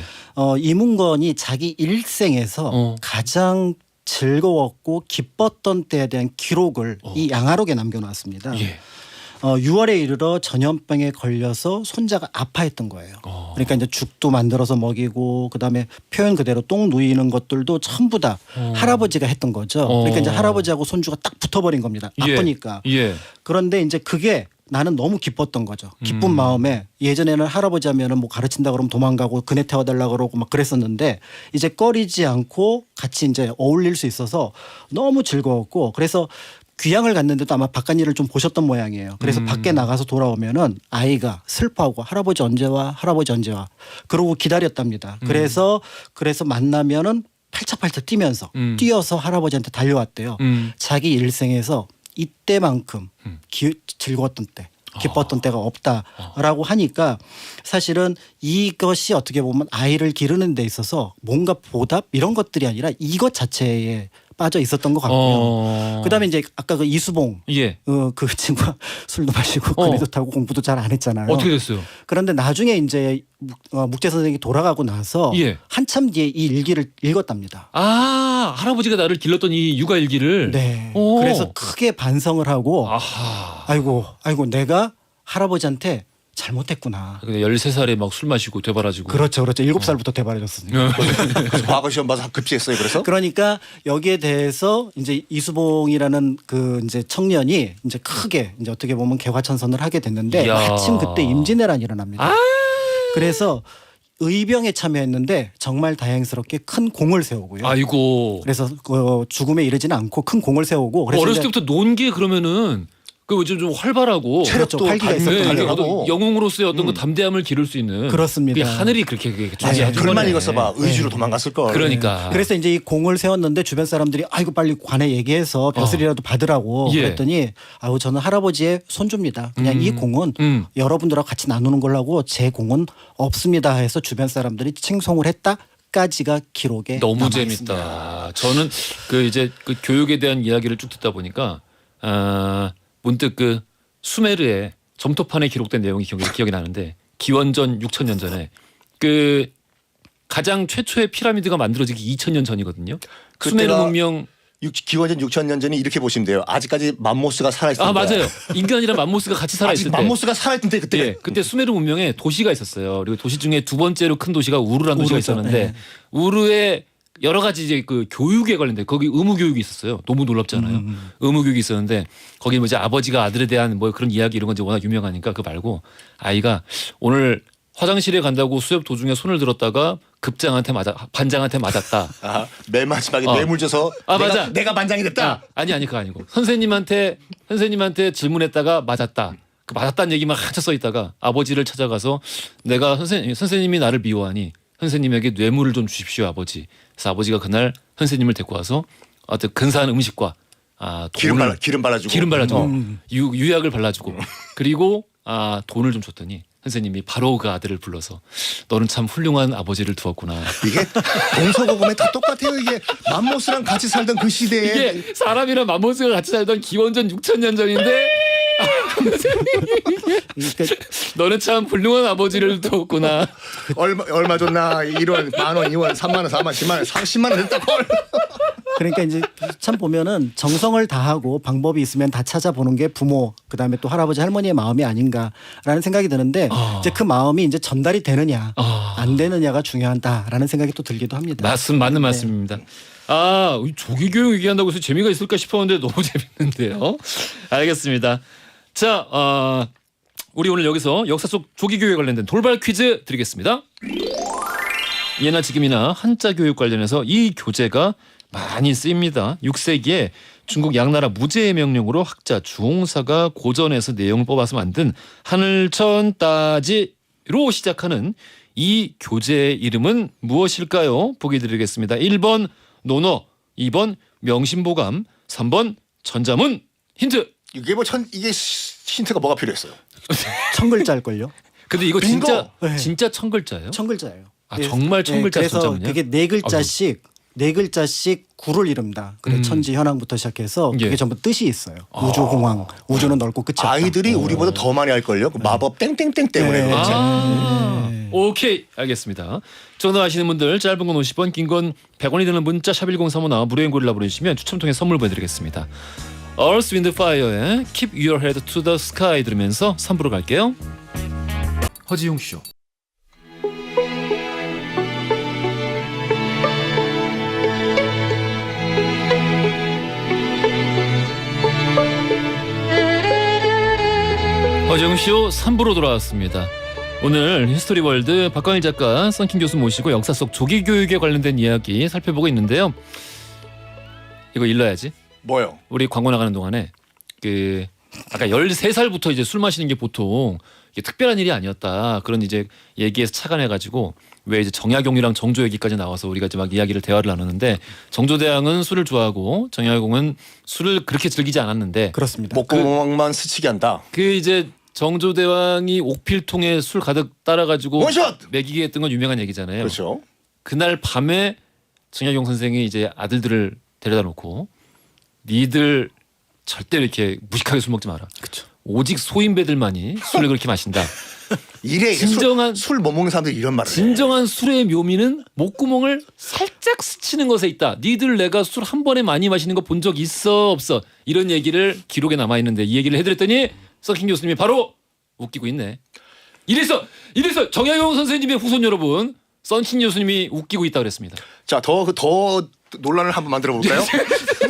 이문건이 자기 일생에서 가장 즐거웠고 기뻤던 때에 대한 기록을 이 양아록에 남겨놨습니다. 예. 6월에 이르러 전염병에 걸려서 손자가 아파했던 거예요. 그러니까 이제 죽도 만들어서 먹이고 그다음에 표현 그대로 똥 누이는 것들도 전부 다 할아버지가 했던 거죠. 그러니까 이제 할아버지하고 손주가 딱 붙어버린 겁니다. 아프니까. 예. 그런데 이제 그게 나는 너무 기뻤던 거죠. 기쁜 마음에 예전에는 할아버지 하면은 뭐 가르친다 그러면 도망가고 그네 태워달라 그러고 막 그랬었는데 이제 꺼리지 않고 같이 이제 어울릴 수 있어서 너무 즐거웠고 그래서 귀향을 갔는데도 아마 바깥일을 좀 보셨던 모양이에요. 그래서 밖에 나가서 돌아오면은 아이가 슬퍼하고 할아버지 언제 와? 할아버지 언제 와? 그러고 기다렸답니다. 그래서 만나면은 팔짝팔짝 뛰면서 뛰어서 할아버지한테 달려왔대요. 자기 일생에서 이때만큼 즐거웠던 때 기뻤던 때가 없다라고 하니까 사실은 이것이 어떻게 보면 아이를 기르는 데 있어서 뭔가 보답 이런 것들이 아니라 이것 자체에 빠져 있었던 것 같고요. 그다음에 이제 아까 그 이수봉 예. 그 친구가 술도 마시고 그네도 타고 공부도 잘 안 했잖아요. 어떻게 됐어요? 그런데 나중에 이제 묵제 선생이 돌아가고 나서 예. 한참 뒤에 이 일기를 읽었답니다. 아, 할아버지가 나를 길렀던 이 육아 일기를. 네. 그래서 크게 반성을 하고 아하. 아이고 내가 할아버지한테 잘못했구나. 근데 13살에 막 술 마시고 되바라지고. 그렇죠. 7살부터 대발해졌으니까. 그래서 과거 시험 봐서 급제했어요. 그래서 그러니까 여기에 대해서 이제 이수봉이라는 그 이제 청년이 이제 크게 이제 어떻게 보면 개화천선을 하게 됐는데 이야. 마침 그때 임진왜란이 일어납니다. 그래서 의병에 참여했는데 정말 다행스럽게 큰 공을 세우고요. 아이고. 그래서 죽음에 이르지는 않고 큰 공을 세우고 그래서 어렸을 이제 때부터 논 게 그러면은 좀 활발하고 그렇죠. 활기가 있었던 네, 거죠. 어떤 영웅으로서의 어떤 그 담대함을 기를 수 있는 그렇습니다. 그게 하늘이 그렇게 존재하는 글만 거네. 읽었어봐. 의주로 도망갔을 걸. 그러니까. 그래서 이제 이 공을 세웠는데 주변 사람들이 아이고 빨리 관에 얘기해서 벼슬이라도 받으라고 예. 그랬더니 아우 저는 할아버지의 손주입니다. 그냥 이 공은 여러분들하고 같이 나누는 걸로 하고 제 공은 없습니다 해서 주변 사람들이 칭송을 했다까지가 기록에 너무 남아 재밌다. 있습니다. 저는 그 이제 그 교육에 대한 이야기를 쭉 듣다 보니까 문득 그 수메르의 점토판에 기록된 내용이 기억이 나는데 기원전 6,000년 전에 그 가장 최초의 피라미드가 만들어지기 2,000년 전이거든요. 수메르 그때가 문명. 기원전 6,000년 전이 이렇게 보시면 돼요. 아직까지 맘모스가 살아있어요. 아 맞아요. 인간이랑 맘모스가 같이 살아있을 아직 때. 맘모스가 살아있던 때 그때. 예, 그때 수메르 문명에 도시가 있었어요. 그리고 도시 중에 두 번째로 큰 도시가 우르라는 도시가 우르죠. 있었는데 네. 우르에 여러 가지 이제 그 교육에 관련된 거기 의무 교육이 있었어요. 너무 놀랍잖아요. 의무 교육이 있었는데 거기 뭐 이제 아버지가 아들에 대한 뭐 그런 이야기 이런 건 이제 워낙 유명하니까 그거 말고 아이가 오늘 화장실에 간다고 수업 도중에 손을 들었다가 반장한테 맞았다. 아, 맨 마지막에 뇌물 줘서 맞아. 내가 반장이 됐다. 아니 그거 아니고 선생님한테 질문했다가 맞았다. 그 맞았다는 얘기만 한참 써 있다가 아버지를 찾아가서 내가 선생님이 나를 미워하니 선생님에게 뇌물을 좀 주십시오 아버지. 그래서 아버지가 그날 선생님을 데리고 와서 어떤 근사한 음식과 기름 돈을 발라주고 유약을 발라주고 그리고 돈을 좀 줬더니 선생님이 바로 그 아들을 불러서 너는 참 훌륭한 아버지를 두었구나. 이게 동서고금에 다 똑같아요. 이게 맘모스랑 같이 살던 그 시대에 이게 사람이랑 맘모스가 같이 살던 기원전 6,000년 전인데 너는 참 훌륭한 아버지를 두었구나. 얼마 줬나 1원, 10,000원, 2원, 30,000원, 40,000원, 10,000원, 30만 원 됐다고. 그러니까 이제 참 보면은 정성을 다하고 방법이 있으면 다 찾아보는 게 부모 그다음에 또 할아버지 할머니의 마음이 아닌가라는 생각이 드는데 이제 그 마음이 이제 전달이 되느냐 안 되느냐가 중요하다라는 생각이 또 들기도 합니다. 맞는 말씀입니다. 조기 교육 얘기한다고 해서 재미가 있을까 싶었는데 너무 재밌는데요. 알겠습니다. 자, 우리 오늘 여기서 역사 속 조기 교육에 관련된 돌발 퀴즈 드리겠습니다. 예나 지금이나 한자 교육 관련해서 이 교재가 많이 쓰입니다. 6세기에 중국 양나라 무제의 명령으로 학자 주홍사가 고전에서 내용을 뽑아서 만든 하늘천 따지로 시작하는 이 교재의 이름은 무엇일까요? 보기 드리겠습니다. 1번 논어, 2번 명심보감, 3번 전자문. 힌트. 이게 이게 힌트가 뭐가 필요했어요? 1000글자일걸요? 근데 이거 빙고! 진짜 1000글자예요? 1000글자예요. 정말 1000글자 그래서 전자문이요? 그게 4글자씩 구를 이룬다. 그래 천지 현황부터 시작해서 그게 예. 전부 뜻이 있어요. 우주 홍황, 우주는 넓고 끝이 없다. 아이들이 우리보다 더 많이 할걸요? 그 마법 땡땡땡 때문에 네. 그렇지. 오케이 알겠습니다. 전화 아시는 분들 짧은 건 50원 긴 건 100원이 되는 문자 샵1035나 무료인 고릴라 보내주시면 추첨 통해 선물 보내드리겠습니다. Earth, Wind, Fire의 Keep Your Head to the Sky 들으면서 3부로 갈게요. 허지용 쇼. 허정쇼 3부로 돌아왔습니다. 오늘 히스토리 월드 박광일 작가, 썬킴 교수 모시고 역사 속 조기 교육에 관련된 이야기 살펴보고 있는데요. 이거 일러야지. 뭐요? 우리 광고 나가는 동안에 그 아까 13살부터 이제 술 마시는 게 보통 이게 특별한 일이 아니었다. 그런 이제 얘기에서 착안해가지고 왜 이제 정약용이랑 정조 얘기까지 나와서 우리가 이제 막 이야기를 대화를 나누는데 정조대왕은 술을 좋아하고 정약용은 술을 그렇게 즐기지 않았는데 그렇습니다. 목구멍만 스치게 한다. 그 이제 정조대왕이 옥필통에 술 가득 따라가지고 원샷! 먹이게 했던 건 유명한 얘기잖아요. 그렇죠. 그날 밤에 정약용 선생이 이제 아들들을 데려다 놓고 니들 절대 이렇게 무식하게 술 먹지 마라. 그렇죠. 오직 소인배들만이 술을 그렇게 마신다. 이래 술 못 먹는 사람들이 이런 말을 해. 진정한 술의 묘미는 목구멍을 살짝 스치는 것에 있다. 니들 내가 술 한 번에 많이 마시는 거 본 적 있어 없어? 이런 얘기를 기록에 남아 있는데 이 얘기를 해드렸더니 썬킴 교수님이 바로 웃기고 있네. 이래서 정약용 선생님의 후손 여러분, 썬킴 교수님이 웃기고 있다 그랬습니다. 자, 더 논란을 한번 만들어 볼까요?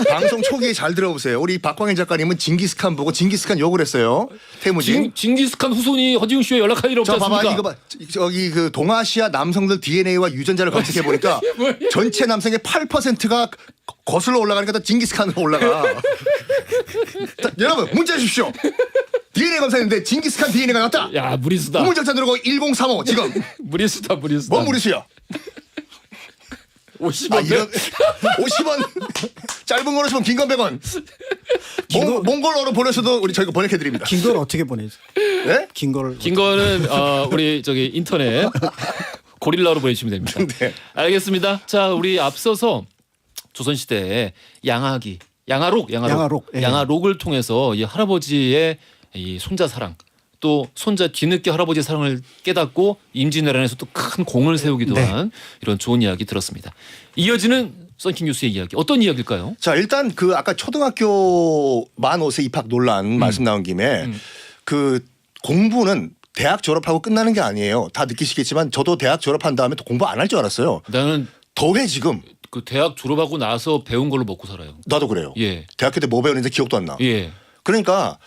방송 초기에 잘 들어보세요. 우리 박광일 작가님은 징기스칸 보고 징기스칸 욕을 했어요. 태무진. 징기스칸 후손이 허지웅 씨와 연락할 일 없지 자, 않습니까? 봐봐. 이거 봐. 저기 그 동아시아 남성들 DNA와 유전자를 검색해 보니까 전체 남성의 8%가 거슬러 올라가니까 다 징기스칸으로 올라가. 자, 여러분 문자 주십시오. DNA 검사했는데 징기스칸 DNA가 나왔다. 야, 무리수다. 우물정자 누르고 1035 지금. 무리수다. 뭔 무리수야? 50원. 이런 50원. 짧은 거로 치면 긴 건 100원. 몽골어로 보내셔도 우리 저희가 번역해 드립니다. 긴 걸 어떻게 보내죠? 네? 긴 거를 긴 거는 우리 저기 인터넷 고릴라로 보내주시면 됩니다. 네. 알겠습니다. 자, 우리 앞서서 조선시대에 양아록, 예. 양아록을 통해서 이 할아버지의 이 손자 사랑, 또 손자 뒤늦게 할아버지의 사랑을 깨닫고 임진왜란에서 또 큰 공을 세우기도 네. 한 이런 좋은 이야기 들었습니다. 이어지는 썬킴 교수의 이야기 어떤 이야기일까요? 자, 일단 그 아까 초등학교 만 5세 입학 논란 말씀 나온 김에 그 공부는 대학 졸업하고 끝나는 게 아니에요. 다 느끼시겠지만 저도 대학 졸업한 다음에 또 공부 안 할 줄 알았어요. 나는 더해 지금. 그 대학 졸업하고 나서 배운 걸로 먹고 살아요. 나도 그래요. 예. 대학교 때 뭐 배웠는지 기억도 안 나. 예. 그러니까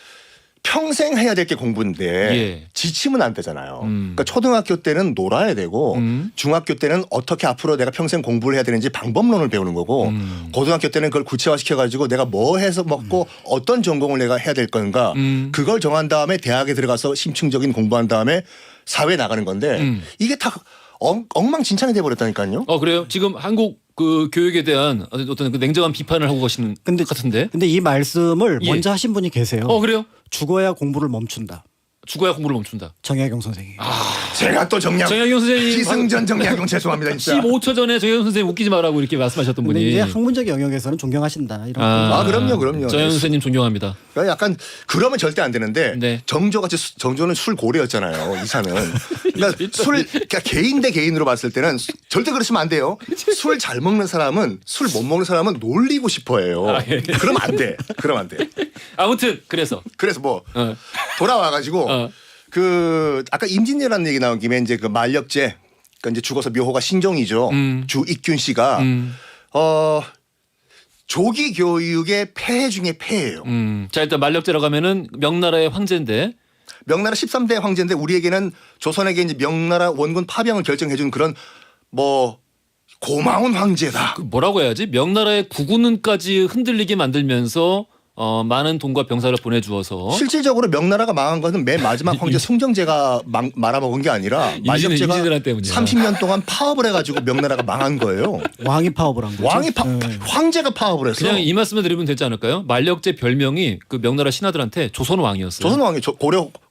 평생 해야 될 게 공부인데 예. 지치면 안 되잖아요. 그러니까 초등학교 때는 놀아야 되고 중학교 때는 어떻게 앞으로 내가 평생 공부를 해야 되는지 방법론을 배우는 거고 고등학교 때는 그걸 구체화시켜가지고 내가 뭐 해서 먹고 어떤 전공을 내가 해야 될 건가 그걸 정한 다음에 대학에 들어가서 심층적인 공부한 다음에 사회에 나가는 건데 이게 다 엉망진창이 돼버렸다니까요. 그래요? 지금 한국 그 교육에 대한 어떤 그 냉정한 비판을 하고 계시는 근데 같은데. 근데 이 말씀을 예. 먼저 하신 분이 계세요. 그래요? 죽어야 공부를 멈춘다. 죽어야 공부를 멈춘다. 정약용 선생이. 제가 또 정약용 선생님 기승전 정약용 죄송합니다. 진짜. 15초 전에 정약용 선생님 웃기지 말라고 이렇게 말씀하셨던 근데 분이. 이제 학문적 영역에서는 존경하신다. 이런. 그럼요. 정약용 선생님 존경합니다. 그러니까 약간 그러면 절대 안 되는데 네. 정조는 술 고래였잖아요. 이사는. 그러니까 개인 대 개인으로 봤을 때는 절대 그러시면 안 돼요. 술 잘 먹는 사람은 술 못 먹는 사람은 놀리고 싶어해요. 예. 그러면 안 돼. 그러면 안 돼. 아무튼 그래서 뭐 어. 돌아와가지고 어. 그 아까 임진왜란 얘기 나온 김에 이제 그 만력제 그러니까 이제 죽어서 묘호가 신종이죠. 주익균 씨가 조기 교육의 폐해 중에 폐해예요. 자 일단 만력제라고 하면은 명나라의 황제인데 명나라 13대 황제인데 우리에게는 조선에게 이제 명나라 원군 파병을 결정해준 그런 뭐 고마운 황제다. 그 뭐라고 해야지? 명나라의 국운까지 흔들리게 만들면서 많은 돈과 병사를 보내주어서 실질적으로 명나라가 망한 것은 맨 마지막 황제 송정제가 말아먹은 게 아니라 만력제가 임진왜란 때문이야. 30년 동안 파업을 해가지고 명나라가 망한 거예요. 왕이 파업을 한 거죠. 황제가 파업을 했어. 그냥 이 말씀을 드리면 되지 않을까요? 만력제 별명이 그 명나라 신하들한테 조선왕이었어요. 조선왕이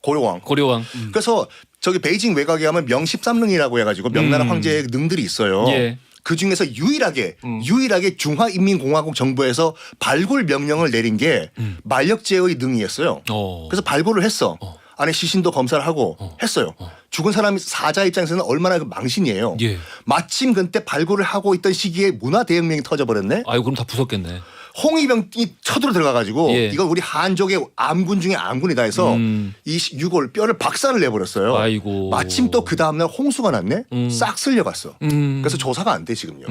고려왕. 고려왕. 그래서 저기 베이징 외곽에 가면 명 13능이라고 해가지고 명나라 황제의 능들이 있어요. 예. 그 중에서 유일하게 중화인민공화국 정부에서 발굴 명령을 내린 게 만력제의 능이었어요. 그래서 발굴을 했어. 안에 시신도 검사를 하고 했어요. 죽은 사람이 사자 입장에서는 얼마나 그 망신이에요. 예. 마침 그때 발굴을 하고 있던 시기에 문화대혁명이 터져버렸네. 아유 그럼 다 부쉈겠네. 홍위병이 쳐들어 들어가가지고 예. 이건 우리 한족의 암군 중에 암군이다 해서 이 유골 뼈를 박살을 내버렸어요. 아이고. 마침 또 그 다음날 홍수가 났네. 싹 쓸려갔어. 그래서 조사가 안 돼 지금요.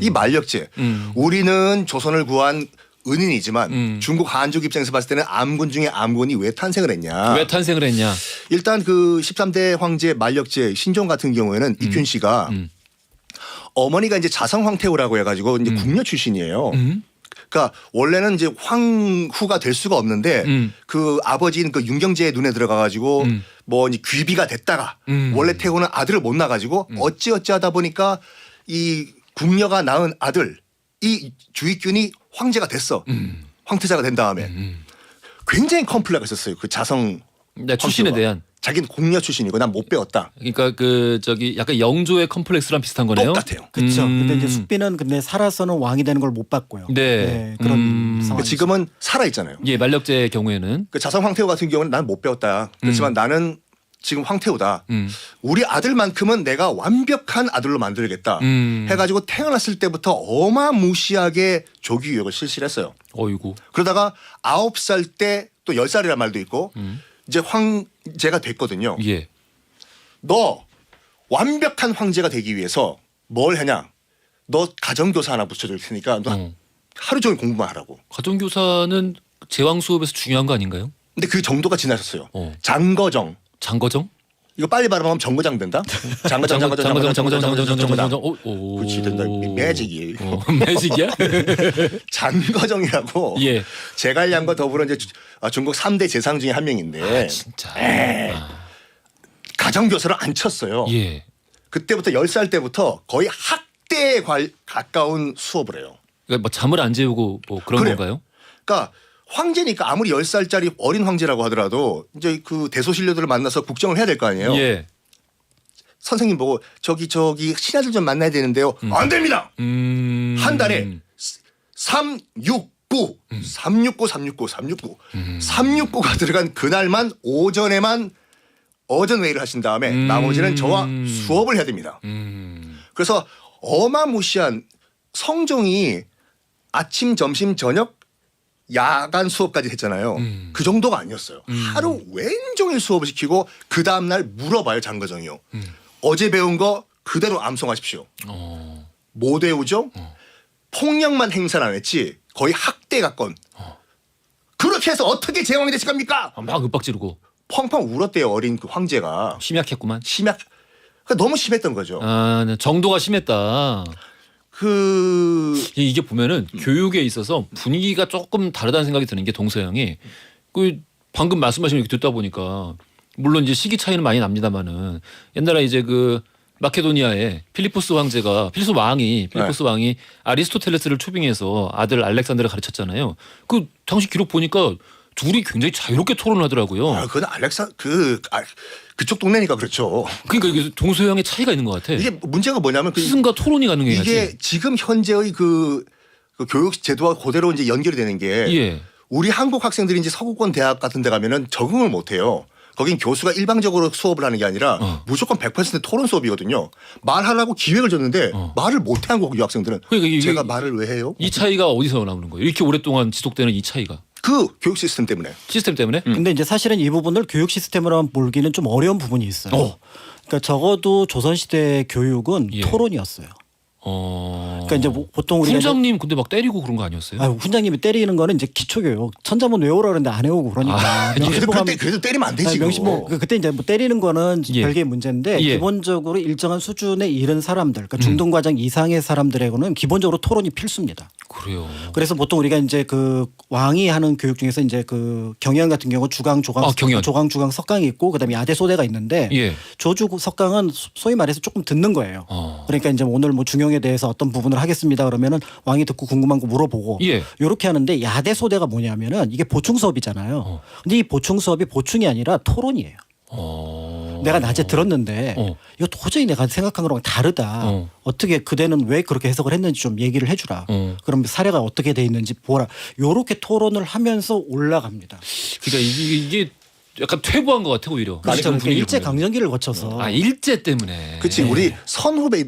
이 만력제. 우리는 조선을 구한 은인이지만 중국 한족 입장에서 봤을 때는 암군 중에 암군이 왜 탄생을 했냐. 왜 탄생을 했냐. 일단 그 13대 황제 만력제 신종 같은 경우에는 이균 씨가 어머니가 이제 자성 황태후라고 해가지고 이제 궁녀 출신이에요. 그러니까 원래는 이제 황후가 될 수가 없는데 그 아버지인 그 윤경제의 눈에 들어가가지고 뭐 이제 귀비가 됐다가 원래 태후는 아들을 못 낳아가지고 어찌하다 보니까 이 궁녀가 낳은 아들 이 주익균이 황제가 됐어. 황태자가 된 다음에 굉장히 컴플렉스가 있었어요. 그 자성 네, 출신에 황태후가. 대한. 자기는 궁녀 출신이고 난 못 배웠다. 그러니까 그 저기 약간 영조의 컴플렉스랑 비슷한 거네요. 똑같아요. 그렇죠. 근데 이제 숙비는 근데 살아서는 왕이 되는 걸 못 봤고요. 네. 그런 상황. 지금은 살아 있잖아요. 예, 만력제의 경우에는 그 자성 황태후 같은 경우는 난 못 배웠다. 그렇지만 나는 지금 황태후다. 우리 아들만큼은 내가 완벽한 아들로 만들겠다. 해가지고 태어났을 때부터 어마무시하게 조기교육을 실시를 했어요. 어이구. 그러다가 9살 때 또 10살이라는 말도 있고 이제 황제가 됐거든요. 예. 너 완벽한 황제가 되기 위해서 뭘 하냐. 너 가정교사 하나 붙여줄 테니까 너 하루 종일 공부만 하라고. 가정교사는 제왕 수업에서 중요한 거 아닌가요? 근데 그 정도가 지나셨어요. 장거정. 장거정? 이거 빨리 발음하면 정거장 된다. 장거장. 그렇지 된다. 매직이에요. 매직이야? 장거정이라고. 예. 제갈량과 더불어 이제 중국 3대 재상 중에 한 명인데 진짜. 가정교사를 안 쳤어요. 예. 그때부터 10살 때부터 거의 학대에 가까운 수업을 해요. 그러니까 뭐 잠을 안 재우고 뭐 그런 그래요. 건가요? 그러니까 황제니까 아무리 10살짜리 어린 황제라고 하더라도 이제 그 대소신료들을 만나서 국정을 해야 될 거 아니에요. 예. 선생님 보고 저기 신하들 좀 만나야 되는데요. 안 됩니다. 한 달에 369 369가 들어간 그날만 오전에만 어전 회의를 하신 다음에 나머지는 저와 수업을 해야 됩니다. 그래서 어마무시한 성종이 아침, 점심, 저녁, 야간 수업까지 했잖아요. 그 정도가 아니었어요. 하루 왼종일 수업을 시키고 그 다음날 물어봐요. 장거정이요. 어제 배운 거 그대로 암송하십시오. 못 외우죠? 폭력만 행사를 안 했지 거의 학대 가건. 그렇게 해서 어떻게 제왕이 되실 겁니까? 막 윽박 지르고. 펑펑 울었대요. 어린 그 황제가. 심약했구만. 그러니까 너무 심했던 거죠. 아, 네. 정도가 심했다. 이게 보면은 교육에 있어서 분위기가 조금 다르다는 생각이 드는 게 동서양이 그 방금 말씀하신 거 이렇게 듣다 보니까 물론 이제 시기 차이는 많이 납니다만은 옛날에 이제 그 마케도니아의 필리포스 왕이 아리스토텔레스를 초빙해서 아들 알렉산더를 가르쳤잖아요. 그 당시 기록 보니까 둘이 굉장히 자유롭게 토론을 하더라고요. 아, 그건 그쪽 동네니까 그렇죠. 그러니까 이게 동서양의 차이가 있는 것 같아. 이게 문제가 뭐냐면 스승과 토론이 가능해야지. 이게 지금 현재의 그 교육 제도와 그대로 이제 연결이 되는 게 예. 우리 한국 학생들이 이제 서구권 대학 같은 데 가면은 적응을 못 해요. 거긴 교수가 일방적으로 수업을 하는 게 아니라 무조건 100% 토론 수업이거든요. 말하라고 기획을 줬는데 말을 못 해 한국 유학생들은. 그러니까 이게 제가 말을 왜 해요? 이 차이가 어디서 나오는 거예요? 이렇게 오랫동안 지속되는 이 차이가. 그 교육 시스템 때문에. 시스템 때문에? 근데 이제 사실은 이 부분을 교육 시스템으로 몰기는 좀 어려운 부분이 있어요. 그러니까 적어도 조선시대 교육은 예. 토론이었어요. 그러니까 이제 보통 우리가 훈장님 근데 막 때리고 그런 거 아니었어요? 훈장님이 때리는 거는 이제 기초교육. 천자문 외우라 그러는데 안 외우고 그러니까. 그래도 때리면 안 되지. 명심보 그때 이제 뭐 때리는 거는 예. 별개의 문제인데 예. 기본적으로 일정한 수준에 이른 사람들, 그러니까 중등 과정 이상의 사람들에게는 기본적으로 토론이 필수입니다. 그래요. 그래서 보통 우리가 이제 그 왕이 하는 교육 중에서 이제 그 경영 같은 경우 주강, 조강, 경연. 조강, 주강, 석강이 있고 그다음에 야대, 소대가 있는데 예. 조주, 석강은 소위 말해서 조금 듣는 거예요. 그러니까 이제 오늘 뭐 중용에 대해서 어떤 부분을 하겠습니다 그러면은 왕이 듣고 궁금한 거 물어보고 예. 이렇게 하는데 야대, 소대가 뭐냐면은 이게 보충 수업이잖아요. 근데 이 보충 수업이 보충이 아니라 토론이에요. 내가 낮에 들었는데 이거 도저히 내가 생각한 거랑 다르다. 어떻게 그대는 왜 그렇게 해석을 했는지 좀 얘기를 해주라. 그럼 사례가 어떻게 돼 있는지 보라. 요렇게 토론을 하면서 올라갑니다. 그러니까 이게 약간 퇴보한 것 같아 오히려. 그렇죠. 그러니까 분위기를 일제 보면. 강점기를 거쳐서 일제 때문에. 그렇지. 우리 선후배